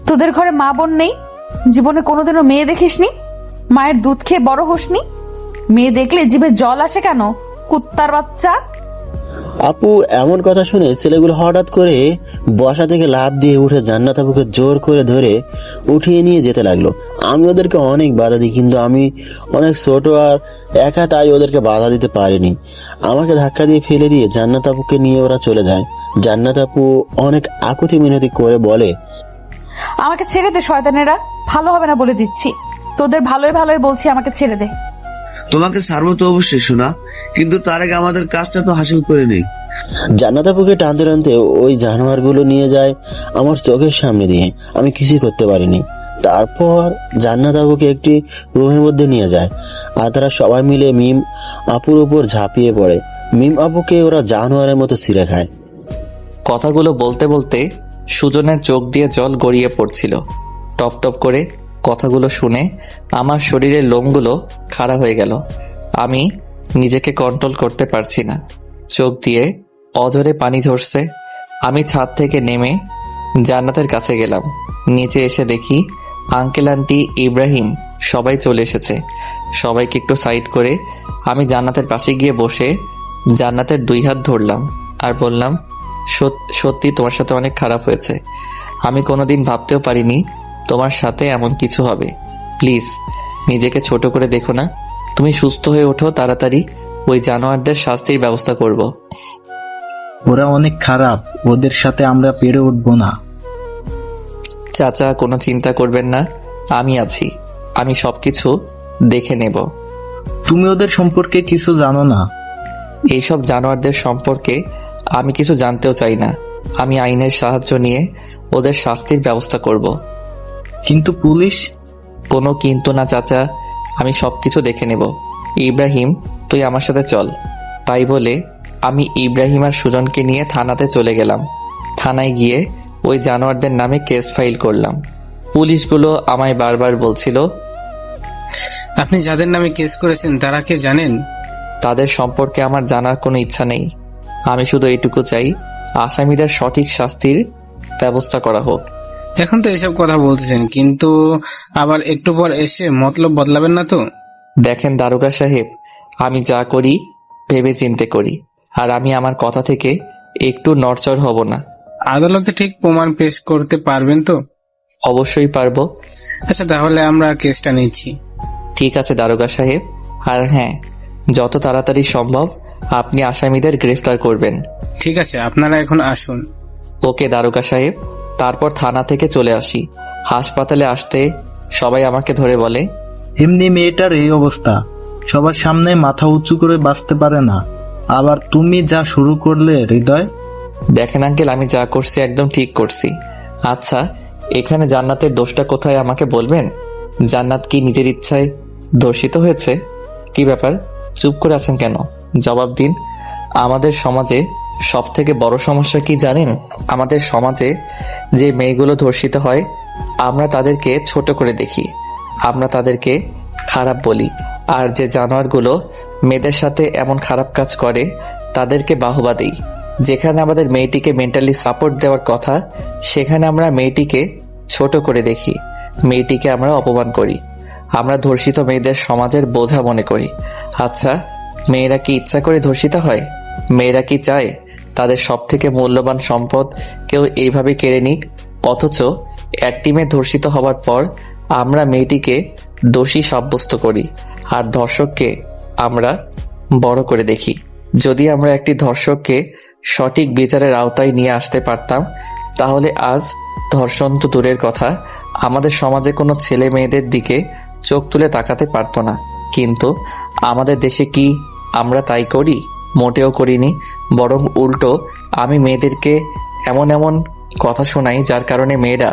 তোদের ঘরে মা বোন নেই? জীবনে কোনোদিনও মেয়ে দেখিসনি? মায়ের দুধ খেয়ে বড় হোসনি? মেয়ে দেখলে জিভে জল আসে কেন, কুত্তার বাচ্চা? আপু এমন কথা শুনে ছেলেগুলো হঠাৎ করে বসা থেকে লাফ দিয়ে উঠে জান্নাত আপুকে জোর করে ধরে উঠিয়ে নিয়ে যেতে লাগলো। আমি ওদেরকে অনেক বাধা দিই, কিন্তু আমি অনেক ছোট আর একা, তাই ওদেরকে বাধা দিতে পারিনি। আমাকে ধাক্কা দিয়ে ফেলে দিয়ে জান্নাত আপুকে নিয়ে ওরা চলে যায়। জান্নাত আপু অনেক আকুতি মিনতি করে বলে, আমাকে ছেড়ে দে শয়তানেরা, ভালো হবে না বলে দিচ্ছি। তোদের ভালোই ভালোই বলছি, আমাকে ছেড়ে দে। তোমাকে ছাড়বো তো অবশ্যই শোনা, কিন্তু তার আগে আমাদের কাজটা তো হাসিল করে নেই। জান্নাত আপুকে টানতে টানতে ওই জানোয়ার গুলো নিয়ে যায় আমার চোখের সামনে দিয়ে। আমি কিছুই করতে পারিনি। তারপর জান্নাত আপুকে একটি রুমের মধ্যে নিয়ে যায় আর তারা সবাই মিলে মিম আপুর উপর ঝাঁপিয়ে পড়ে। মিম আপুকে ওরা জানোয়ারের মতো ছিঁড়ে খায়। কথাগুলো বলতে বলতে সুজনের চোখ দিয়ে জল গড়িয়ে পড়ছিল। টপ টপ করে কথাগুলো শুনে আমার শরীরের লোমগুলো খাড়া হয়ে গেল। আমি নিজেকে কন্ট্রোল করতে পারছি না। চোখ দিয়ে অঝরে পানি ঝরছে। আমি ছাদ থেকে নেমে জান্নাতের কাছে গেলাম। নিচে এসে দেখি আঙ্কেল আন্টি ইব্রাহিম সবাই চলে এসেছে। সবাইকে একটু সাইড করে আমি জান্নাতের পাশে গিয়ে বসে জান্নাতের 2 হাত ধরলাম আর বললাম, সত্যি তোমার সাথে অনেক খারাপ হয়েছে। আমি কোনোদিন ভাবতেও পারিনি তোমার সাথে এমন কিছু হবে। প্লিজ নিজেকে ছোট করে দেখো না। তুমি সুস্থ হয়ে ওঠো তাড়াতাড়ি, ওই জানোয়ারদের শাস্তির ব্যবস্থা করব। ওরা অনেক খারাপ, ওদের সাথে আমরা পেরে উঠবো না। চাচা কোনো চিন্তা করবেন না, আমি আছি। আমি সবকিছু দেখে নেব। তুমি ওদের সম্পর্কে কিছু জানো না। এইসব জানোয়ারদের সম্পর্কে আমি কিছু জানতেও চাই না। আমি আইনের সাহায্য নিয়ে ওদের শাস্তির ব্যবস্থা করব। কিন্তু পুলিশ? কোনো কিন্তু না চাচা, আমি সবকিছু দেখে নেব। ইব্রাহিম তুই আমার সাথে চল। তাই বলে আমি ইব্রাহিম আর সুজনকে নিয়ে থানাতে চলে গেলাম। থানায় গিয়ে ওই জানোয়ারদের নামে কেস ফাইল করলাম। পুলিশগুলো আমায় বারবার বলছিল, আপনি যাদের নামে কেস করেছেন তারা কে জানেন? তাদের সম্পর্কে আমার জানার কোনো ইচ্ছা নেই। আমি শুধু এইটুকু চাই আসামিদের সঠিক শাস্তির ব্যবস্থা করা হোক। এখন তো এসব কথা বলতেছেন, কিন্তু আবার একটু পর এসে মতলব বদলাবেন না তো? দেখেন দারোগা সাহেব, আমি যা করি ভেবে চিন্তে করি, আর আমি আমার কথা থেকে একটু নড়চড় হব না। আদালতে ঠিক প্রমাণ পেশ করতে পারবেন তো? অবশ্যই পারবো। আচ্ছা, তাহলে আমরা কেসটা নিচ্ছি। ঠিক আছে দারোগা সাহেব, আর হ্যাঁ, যত তাড়াতাড়ি সম্ভব আপনি আসামিদের গ্রেফতার করবেন। ঠিক আছে, আপনারা এখন আসুন। ওকে দারোগা সাহেব। তারপর থানা থেকে চলে আসি। হাসপাতালে আসতে সবাই আমাকে ধরে বলে, এমনি মেয়েটার এই অবস্থা, সবার সামনে মাথা উঁচু করে বাঁচতে পারে না, আবার তুমি যা শুরু করলে হৃদয়। দেখেন আঙ্কেল, আমি যা করছি একদম ঠিক করছি। আচ্ছা, এখানে জান্নাতের দোষটা কোথায় আমাকে বলবেন? জান্নাত কি নিজের ইচ্ছায় ধর্ষিত হয়েছে? কি ব্যাপার, চুপ করে আছেন কেন? জবাব দিন। আমাদের সমাজে সব থেকে বড় সমস্যা কি জানেন? আমাদের সমাজে যে মেয়েগুলো ধর্ষিত হয়, আমরা তাদেরকে ছোট করে দেখি, আমরা তাদেরকে খারাপ বলি, আর যে জানোয়ারগুলো মেয়েদের সাথে এমন খারাপ কাজ করে তাদেরকে বাহবা দিই। যেখানে আমাদের মেয়েটিকে মেন্টালি সাপোর্ট দেওয়ার কথা, সেখানে আমরা মেয়েটিকে ছোট করে দেখি, মেয়েটিকে আমরা অপমান করি। আমরা ধর্ষিত মেয়েদের সমাজের বোঝা মনে করি। আচ্ছা, মেয়েরা কি ইচ্ছা করে ধর্ষিত হয়? মেয়েরা কি চায় তাদের সব থেকে মূল্যবান সম্পদ কেউ এইভাবে কেড়ে নিক? অথচ একটি মেয়ে ধর্ষিত হওয়ার পর আমরা মেয়েটিকে দোষী সাব্যস্ত করি, আর ধর্ষককে আমরা বড় করে দেখি। যদি আমরা একটি ধর্ষককে সঠিক বিচারের আওতায় নিয়ে আসতে পারতাম, তাহলে আজ ধর্ষণ তো দূরের কথা, আমাদের সমাজে কোনো ছেলে মেয়েদের দিকে চোখ তুলে তাকাতে পারতো না। কিন্তু আমাদের দেশে কি আমরা তাই করি? মোটেও করিনি। বরং উল্টো আমি মেয়েদেরকে এমন এমন কথা শোনাই যার কারণে মেয়েরা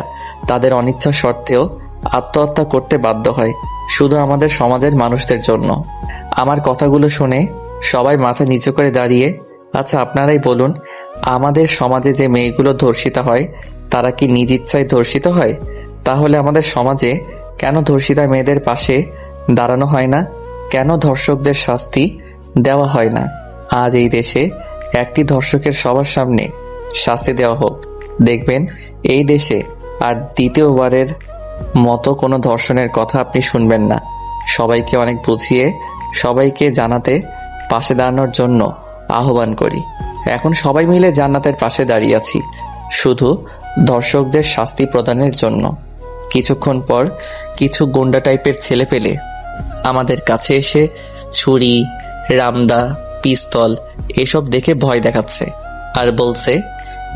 তাদের অনিচ্ছা সত্ত্বেও আত্মহত্যা করতে বাধ্য হয়, শুধু আমাদের সমাজের মানুষদের জন্য। আমার কথাগুলো শুনে সবাই মাথা নিচু করে দাঁড়িয়ে, আচ্ছা আপনারাই বলুন, আমাদের সমাজে যে মেয়েগুলো ধর্ষিত হয় তারা কি নিজ ইচ্ছায় ধর্ষিত হয়? তাহলে আমাদের সমাজে কেন ধর্ষিতা মেয়েদের পাশে দাঁড়ানো হয় না? কেন ধর্ষকদের শাস্তি দেওয়া হয় না? আজ এই দেশে একটি ধর্ষকের সবার সামনে শাস্তি দেওয়া হোক, দেখবেন এই দেশে আর দ্বিতীয়বারের মতো কোনো ধর্ষণের কথা আপনি শুনবেন না। সবাইকে অনেক বুঝিয়ে সবাইকে জানাতে পাশে দাঁড়ানোর জন্য আহ্বান করি। এখন সবাই মিলে জান্নাতের পাশে দাঁড়িয়ে আছি, শুধু ধর্ষকদের শাস্তি প্রদানের জন্য। কিছুক্ষণ পর কিছু গুন্ডা টাইপের ছেলে পেলে আমাদের কাছে এসে ছুরি, রামদা, পিস্তল এসব দেখে ভয় দেখাচ্ছে আর বলছে,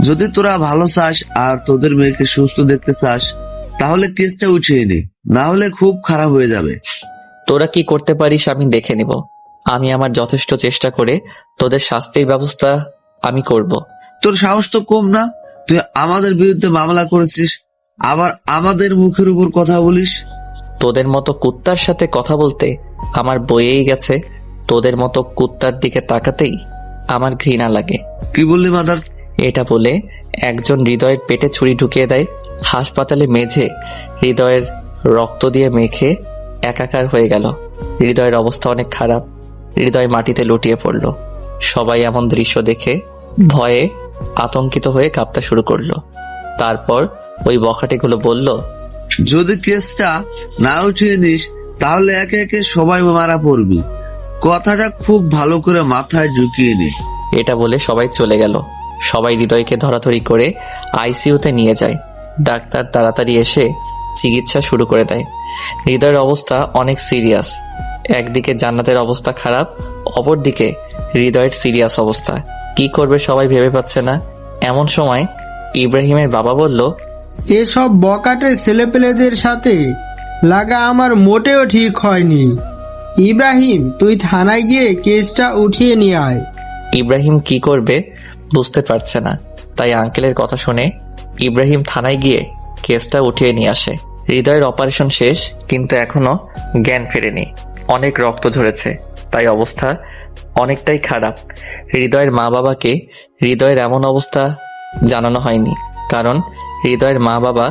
যদি তোরা ভালো চাস আর তোদের মেয়েকে সুস্থ দেখতে চাস, তাহলে কেসটা উঠিয়ে নে, না হলে খুব খারাপ হয়ে যাবে। তোরা কি করতে পারিস আমি দেখে নিব। আমি আমার যথেষ্ট চেষ্টা করে তোদের শাস্তির ব্যবস্থা আমি করব। তোর সাহস তো কম না, তুই আমাদের বিরুদ্ধে মামলা করেছিস, আবার আমাদের মুখের উপর কথা বলিস। তোদের মতো কুত্তার সাথে কথা বলতে আমার বইয়েই গেছে, তোদের মতো কুত্তার দিকে তাকাতেই আমার ঘৃণা লাগে। কি বললি মাদার? এটা বলে একজন হৃদয়ের পেটে ছুরি ঢুকিয়ে দেয়। হাসপাতালে মেঝে হৃদয়ের রক্ত দিয়ে মেখে একাকার হয়ে গেল। হৃদয়ের অবস্থা অনেক খারাপ। হৃদয় মাটিতে লুটিয়ে পড়ল। সবাই এমন দৃশ্য দেখে ভয়ে আতঙ্কিত হয়ে কাঁপতে শুরু করলো। তারপর ওই বখাটেগুলো বলল, যদি কেসটা না উঠিয়ে নিস তাহলে একে একে সবাই মারা পড়বি, কথাটা খুব ভালো করে মাথায় ঢুকিয়ে নে। এটা বলে সবাই চলে গেল। সবাই হৃদয়কে ধরাধরি করে আইসিইউতে নিয়ে যায়। ডাক্তার তাড়াতাড়ি এসে চিকিৎসা শুরু করে দেয়। হৃদয়ের অবস্থা অনেক সিরিয়াস। একদিকে জান্নাতের অবস্থা খারাপ, অপরদিকে হৃদয়ের সিরিয়াস অবস্থা। কি করবে সবাই ভেবে পাচ্ছে না। এমন সময় ইব্রাহিমের বাবা বলল, এসব বকাটে ছেলেপেলেদের সাথে লাগা আমার মোটেও ঠিক হয়নি। ইব্রাহিম, তুই থানায় গিয়ে কেসটা উঠিয়ে নিয়ে আয়। ইব্রাহিম কি করবে বুঝতে পারছে না, তাই আঙ্কেলের কথা শুনে ইব্রাহিম থানায় গিয়ে কেসটা উঠিয়ে নিয়ে আসে। হৃদয়ের অপারেশন শেষ, কিন্তু এখনো জ্ঞান ফেরেনি। অনেক রক্ত ঝরেছে, তাই অবস্থা অনেকটাই খারাপ। হৃদয়ের মা বাবাকে হৃদয়ের এমন অবস্থা জানানো হয়নি, কারণ হৃদয়ের মা বাবা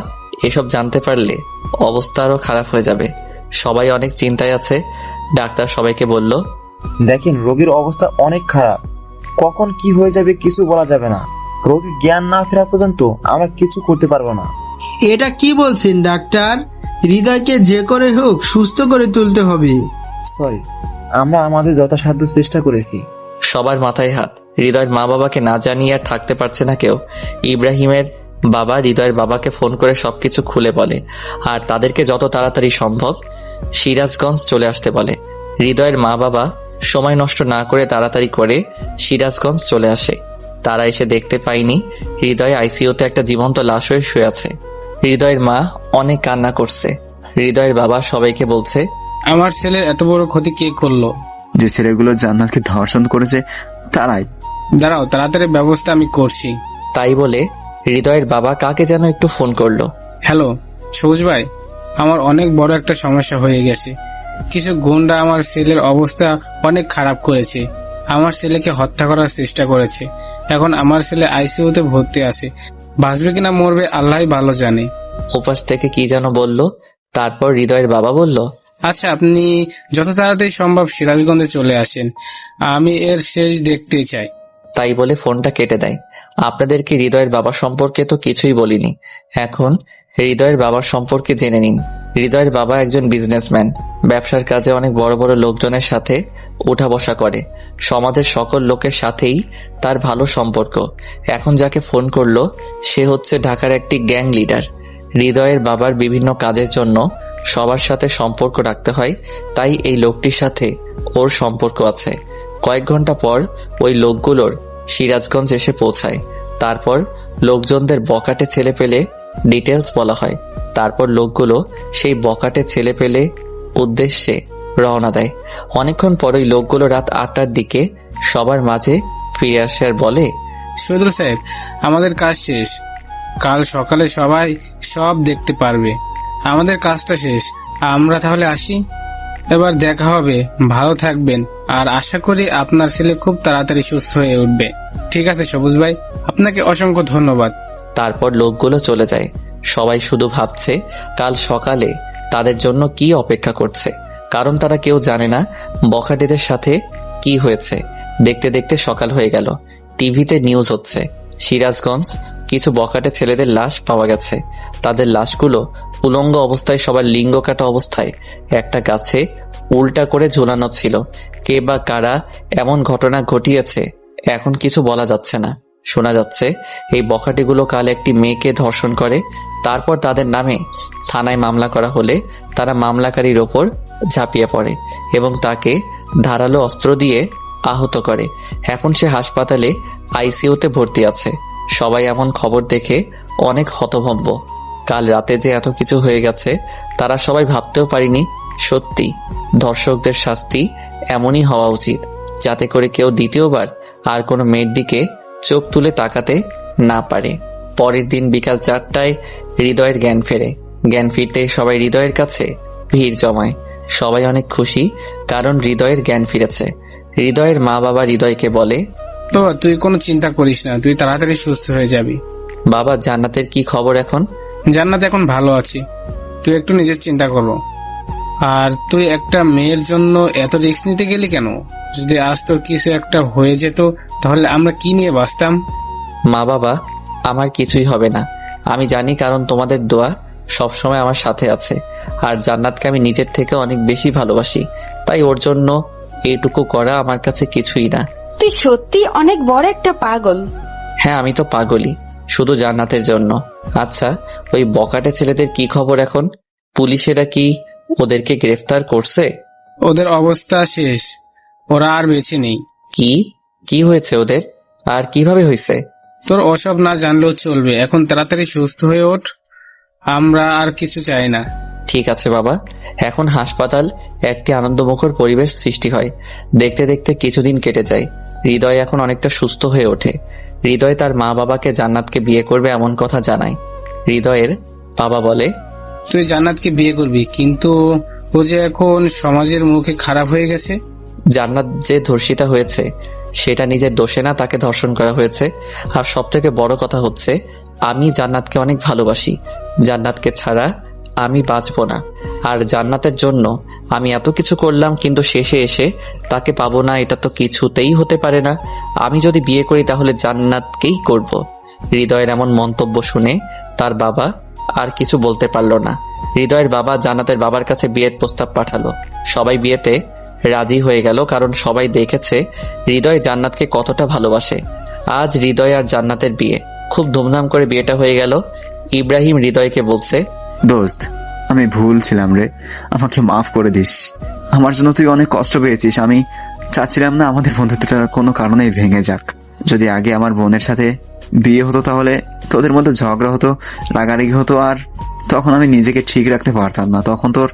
এসব জানতে পারলে অবস্থা আরো খারাপ হয়ে যাবে। সবাই অনেক চিন্তায় আছে। ডাক্তার সবাইকে বলল, দেখেন রোগীর অবস্থা অনেক খারাপ, কখন কি হয়ে যাবে কিছু বলা যাবে না। রোগী জ্ঞান না ফেরা পর্যন্ত আমরা কিছু করতে পারবো না। এটা কি বলছেন ডাক্তার? হৃদয়কে যে করে হোক সুস্থ করে তুলতে হবে। সরি, আমরা আমাদের যথাসাধ্য চেষ্টা করেছি। সবার মাথায় হাত। হৃদয়ের মা বাবাকে না জানিয়ে আর থাকতে পারছে না কেউ। ইব্রাহিমের বাবা হৃদয়ের বাবাকে ফোন করে সবকিছু খুলে বলে আর তাদেরকে যত তাড়াতাড়ি সম্ভব সিরাজগঞ্জ চলে আসতে বলে। হৃদয়ের মা বাবা সময় নষ্ট না করে তাড়াতাড়ি করে সিরাজগঞ্জ চলে আসে। তারা এসে দেখতে পায়নি হৃদয় আইসিইউতে একটা জীবন্ত লাশ হয়ে শুয়ে আছে। হৃদয়ের মা অনেক কান্না করছে। হৃদয়ের বাবা সবাইকে বলছে, আমার ছেলের এত বড় ক্ষতি কে করলো? যে ছেলেগুলো জান্নাতকে ধর্ষণ করেছে তারাই। দাঁড়াও, তাড়াতাড়ি ব্যবস্থা আমি করছি। তাই বলে হৃদয়ের বাবা কাকে যেন একটু ফোন করলো। হ্যালো সবুজ ভাই, আমার অনেক বড় একটা সমস্যা হয়ে গেছে। কিছু গুন্ডা আমার ছেলের অবস্থা অনেক খারাপ করেছে। আমার ছেলেকে হত্যা করার চেষ্টা করেছে। এখন আমার ছেলে আইসিইউতে ভর্তি আছে। বাঁচবে কিনা মরবে আল্লাহই ভালো জানে। ওপাশ থেকে কি যেন বলল। তারপর হৃদয়ের বাবা বলল, আচ্ছা, আপনি যত তাড়াতাড়ি সম্ভব সিরাজগঞ্জে চলে আসেন, আমি এর শেষ দেখতে চাই। তাই বলে ফোনটা কেটে দেয়। আপনাদেরকে হৃদয়ের বাবা সম্পর্কে তো কিছুই বলিনি। এখন হৃদয়ের বাবার সম্পর্কে জেনে নিন। হৃদয়ের বাবা একজন বিজনেসম্যান। ব্যবসার কাজে অনেক বড় বড় লোকজনের সাথে উঠা বসা করে। সমাজের সকল লোকের সাথেই তার ভালো সম্পর্ক। এখন যাকে ফোন করলো সে হচ্ছে ঢাকার একটি গ্যাং লিডার। হৃদয়ের বাবার বিভিন্ন কাজের জন্য সবার সাথে সম্পর্ক রাখতে হয়, তাই এই লোকটির সাথে ওর সম্পর্ক আছে। কয়েক ঘন্টা পর ওই লোকগুলোর সিরাজগঞ্জ এসে পৌঁছায়। তারপর লোকজনদের বকাটে ছেলে পেলে ডিটেলস বলা হয়। তারপর লোকগুলো সেই বকাটে ছেলে পেলে উদ্দেশ্যে রওনা দেয়। অনেকক্ষণ পর ওই লোকগুলো রাত 8টার দিকে সবার মাঝে ফিরে আসে আর বলে, শহীদুল সাহেব, আমাদের কাজ শেষ। কাল সকালে সবাই সব দেখতে পারবে। আমাদের কাজটা শেষ। আমরা তাহলে আসি। এবার দেখা হবে। ভালো থাকবেন আর আশা করি আপনার ছেলে খুব তাড়াতাড়ি সুস্থ হয়ে উঠবে। ঠিক আছে সবুজ ভাই, আপনাকে অসংখ্য ধন্যবাদ। তারপর লোকগুলো চলে যায়। সবাই শুধু ভাবছে কাল সকালে তাদের জন্য কি অপেক্ষা করছে, কারণ তারা কেউ জানে না বখাটেদের সাথে কি হয়েছে। দেখতে দেখতে সকাল হয়ে গেল। টিভিতে নিউজ হচ্ছে সিরাজগঞ্জ কিছু বখাটে ছেলেদের লাশ পাওয়া গেছে। তাদের লাশগুলো উলঙ্গ অবস্থায়, সবার লিঙ্গ কাটা অবস্থায় একটা গাছে উল্টা করে ঝুলানো ছিল। কে বা কারা এমন ঘটনা ঘটিয়েছে এখন কিছু বলা যাচ্ছে না। শোনা যাচ্ছে এই বখাটেগুলো কাল একটি মেয়েকে ধর্ষণ করে। তারপর তাদের নামে থানায় মামলা করা হলে তারা মামলাকারীর ওপর ঝাঁপিয়ে পড়ে এবং তাকে ধারালো অস্ত্র দিয়ে আহত করে। এখন সে হাসপাতালে আইসিইউতে ভর্তি আছে। সবাই এমন খবর দেখে অনেক হতভম্ব। কাল রাতে যে এত কিছু হয়ে গেছে তারা সবাই ভাবতেও পারেনি। সত্যি ধর্ষকদের শাস্তি এমনই হওয়া উচিত, যাতে করে কেউ দ্বিতীয়বার আর কোনো মেয়ের দিকে চোখ তুলে তাকাতে না পারে। পরের দিন বিকাল 4টায় হৃদয়ের জ্ঞান ফেরে। জ্ঞান ফিরতে সবাই হৃদয়ের কাছে ভিড় জমায়। সবাই অনেক খুশি, কারণ হৃদয়ের জ্ঞান ফিরেছে। হৃদয়ের মা বাবা হৃদয়কে বলে, তো তুই কোনো চিন্তা করিস না, তুই তাড়াতাড়ি সুস্থ হয়ে যাবি। বাবা জান্নাতের কি খবর এখন? জান্নাত এখন ভালো আছি। তুই একটু নিজের চিন্তা করো। আর তুই একটা মেয়ের জন্য এত রিস্ক নিতে গেলি কেন? যদি আজ তোর কিছু একটা হয়ে যেত তাহলে আমরা কি নিয়ে বাঁচতাম? মা বাবা, আমার কিছুই হবে না আমি জানি, কারণ তোমাদের দোয়া সবসময় আমার সাথে আছে। আর জান্নাতকে আমি নিজের থেকে অনেক বেশি ভালোবাসি, তাই ওর জন্য এইটুকু করা আমার কাছে কিছুই না। তুই সত্যি অনেক বড় একটা পাগল। হ্যাঁ, আমি তো পাগলই, শুধু জান্নাতের জন্য। আচ্ছা, ওই বকাটে ছেলেদের কি খবর এখন? পুলিশেরা কি ওদেরকে গ্রেফতার করছে? ওদের অবস্থা শেষ, ওরা আর বেঁচে নেই। কি কি হয়েছে ওদের, আর কিভাবে হয়েছে? তোর ওসব না জানলেও চলবে। এখন তাড়াতাড়ি সুস্থ হয়ে ওঠ, আমরা আর কিছু চাই না। ঠিক আছে বাবা। এখন হাসপাতাল একটি আনন্দমুখর পরিবেশ সৃষ্টি হয়। দেখতে দেখতে কিছুদিন কেটে যায়। হৃদয় এখন অনেকটা সুস্থ হয়ে ওঠে। হৃদয় তার মা বাবাকে জান্নাতকে বিয়ে করবে এমন কথা জানায়। হৃদয়ের বাবা বলে, তুই জান্নাতকে বিয়ে করবি, কিন্তু ও যে এখন সমাজের মুখে খারাপ হয়ে গেছে। জান্নাত যে ধর্ষিতা হয়েছে সেটা নিজের দোষে না, তাকে ধর্ষণ করা হয়েছে। আর সব থেকে বড় কথা হচ্ছে, আমি জান্নাতকে অনেক ভালোবাসি। জান্নাতকে ছাড়া আমি বাঁচবো না। আর জান্নাতের জন্য আমি এত কিছু করলাম, কিন্তু শেষে এসে তাকে পাবো না, এটা তো কিছুতেই হতে পারে না। আমি যদি বিয়ে করি তাহলে জান্নাতকেই করব। হৃদয়ের এমন মন্তব্য শুনে তার বাবা আর কিছু বলতে পারল না। হৃদয়ের বাবা জান্নাতের বাবার কাছে বিয়ের প্রস্তাব পাঠালো। সবাই বিয়েতে রাজি হয়ে গেল, কারণ সবাই দেখেছে হৃদয় জান্নাতকে কতটা ভালোবাসে। আজ হৃদয় আর জান্নাতের বিয়ে। খুব ধুমধাম করে বিয়েটা হয়ে গেল। ইব্রাহিম হৃদয়কে বলছে, দোস্ত আমি ভুল ছিলাম রে, আমাকে মাফ করে দিস। আমার জন্য তুই অনেক কষ্ট পেয়েছিস। আমি চাচ্ছিলাম না আমাদের বন্ধুত্বটা কোনো কারণেই ভেঙে যাক। যদি আগে আমার বোনের সাথে বিয়ে হতো তাহলে তোদের মধ্যে ঝগড়া হতো, রাগারাগি হতো, আর তখন আমি নিজেকে ঠিক রাখতে পারতাম না। তখন তোর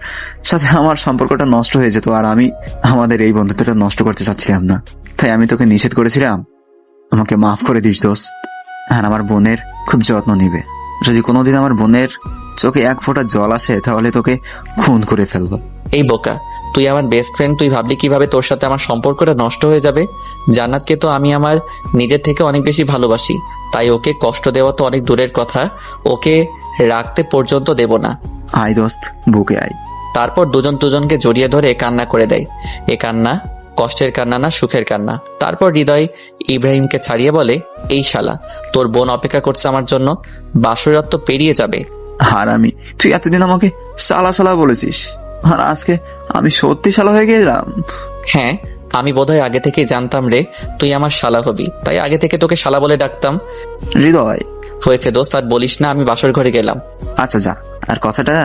সাথে আমার সম্পর্কটা নষ্ট হয়ে যেত, আর আমি আমাদের এই বন্ধুত্বটা নষ্ট করতে চাচ্ছিলাম না। তাই আমি তোকে নিষেধ করেছিলাম। আমাকে মাফ করে দিস দোস্ত। আর আমার বোনের খুব যত্ন নিবে। যদি কোনোদিন আমার বোনের চোখে এক ফোঁটা জল আসে তাহলে তোকে খুন করে ফেলবো। এই বোকা, তুই আমার বেস্ট ফ্রেন্ড, তুই ভাবলি কিভাবে তোর সাথে আমার সম্পর্কটা নষ্ট হয়ে যাবে? জান্নাতকে তো আমি আমার নিজের থেকে অনেক বেশি ভালোবাসি, তাই ওকে কষ্ট দেওয়া তো অনেক দূরের কথা, ওকে রাখতে পর্যন্ত দেব না। আয় দোস্ত, বুকে আয়। তারপর দুজন দুজনকে জড়িয়ে ধরে কান্না করে দেয়। এ কান্না কষ্টের কান্না না, সুখের কান্না। তারপর হৃদয় ইব্রাহিমকে ছাড়িয়ে বলে, এই শালা, তোর বোন অপেক্ষা করছে আমার জন্য, বাসরাত তো পেরিয়ে যাবে। আর তুই এতদিন আমাকে শালা শালা বলেছিস, আর আজকে আমি সত্যি শালা হয়ে গেলাম। হ্যাঁ, আমি বোধহয় আগে থেকেই জানতাম রে তুই আমার শালা হবি, তাই আগে থেকে তোকে শালা বলে ডাকতাম। হৃদয়, হয়েছে দোস্ত, আর বলিস না, আমি বাসর ঘরে গেলাম। আচ্ছা যা, আর কথাটা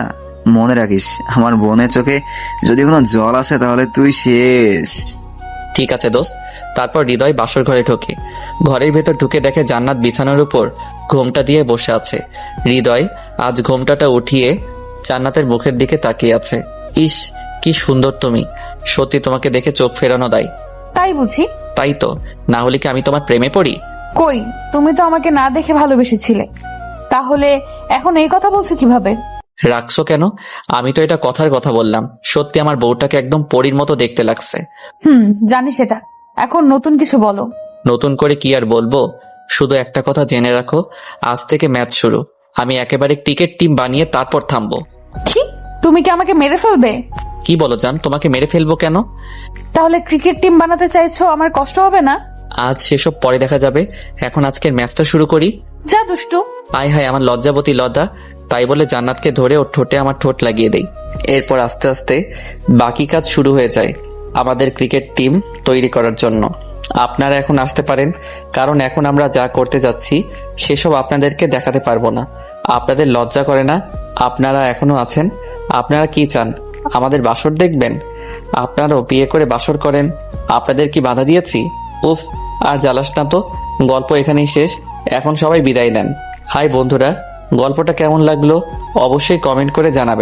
মনে রাখিস, আমার বোনের চোখে যদি কোনো জল আসে তাহলে তুই শেষ। ঠিক আছে দোস্ত। তারপর হৃদয় বাসর ঘরে ঢোকে। ঘরের ভেতর ঢুকে দেখে জান্নাত বিছানার উপর ঘোমটা দিয়ে বসে আছে। হৃদয় আজ ঘোমটাটা উঠিয়ে জান্নাতের মুখের দিকে তাকিয়ে আছে। ইস, কি সুন্দর তুমি, সত্যি তোমাকে দেখে চোখ ফেরানো দেয়। তাই বুঝি? তাই তো, না হলে কি আমি তোমার প্রেমে পড়ি? কই, তুমি তো আমাকে না দেখে ভালোবেসেছিলে, তাহলে এখন এই কথা বলছো কিভাবে? রাখছো কেন? আমি তো এটা কথার কথা বললাম। সত্যি আমার বউটাকে একদম পরীর মতো দেখতে লাগছে। জানি সেটা, এখন নতুন কিছু বলো। নতুন করে কি আর বলবো, শুধু একটা কথা জেনে রাখো, আজ থেকে ম্যাচ শুরু। আমি একেবারে ক্রিকেট টিম বানিয়ে তারপর থামবো। কি, তুমি কি আমাকে মেরে ফেলবে? কি বলো জান, তোমাকে মেরে ফেলবো কেন? তাহলে ক্রিকেট টিম বানাতে চাইছো, আমার কষ্ট হবে না? আজ সেসব পরে দেখা যাবে, এখন আজকের ম্যাচটা শুরু করি। যা দুষ্টু। আয় হায়, আমার লজ্জাবতী লজ্জা। তাই বলে জান্নাতকে ধরে ওর ঠোঁটে আমার ঠোঁট লাগিয়ে দেই। এরপর আস্তে আস্তে বাকি কাজ শুরু হয়ে যায় আমাদের ক্রিকেট টিম তৈরি করার জন্য। আপনারা এখন আসতে পারেন, কারণ এখন আমরা যা করতে যাচ্ছি সেসব আপনাদেরকে দেখাতে পারবো না। আপনাদের লজ্জা করে না? আপনারা এখনো আছেন? আপনারা কি চান, আমাদের বাসর দেখবেন? আপনারাও বিয়ে করে বাসর করেন, আপনাদের কি বাধা দিয়েছি? উফ, আর জ্বালাস না তো, গল্প এখানেই শেষ। এখন সবাই বিদায় নেন। হাই বন্ধুরা, গল্পটা কেমন লাগলো অবশ্যই কমেন্ট করে জানাবেন।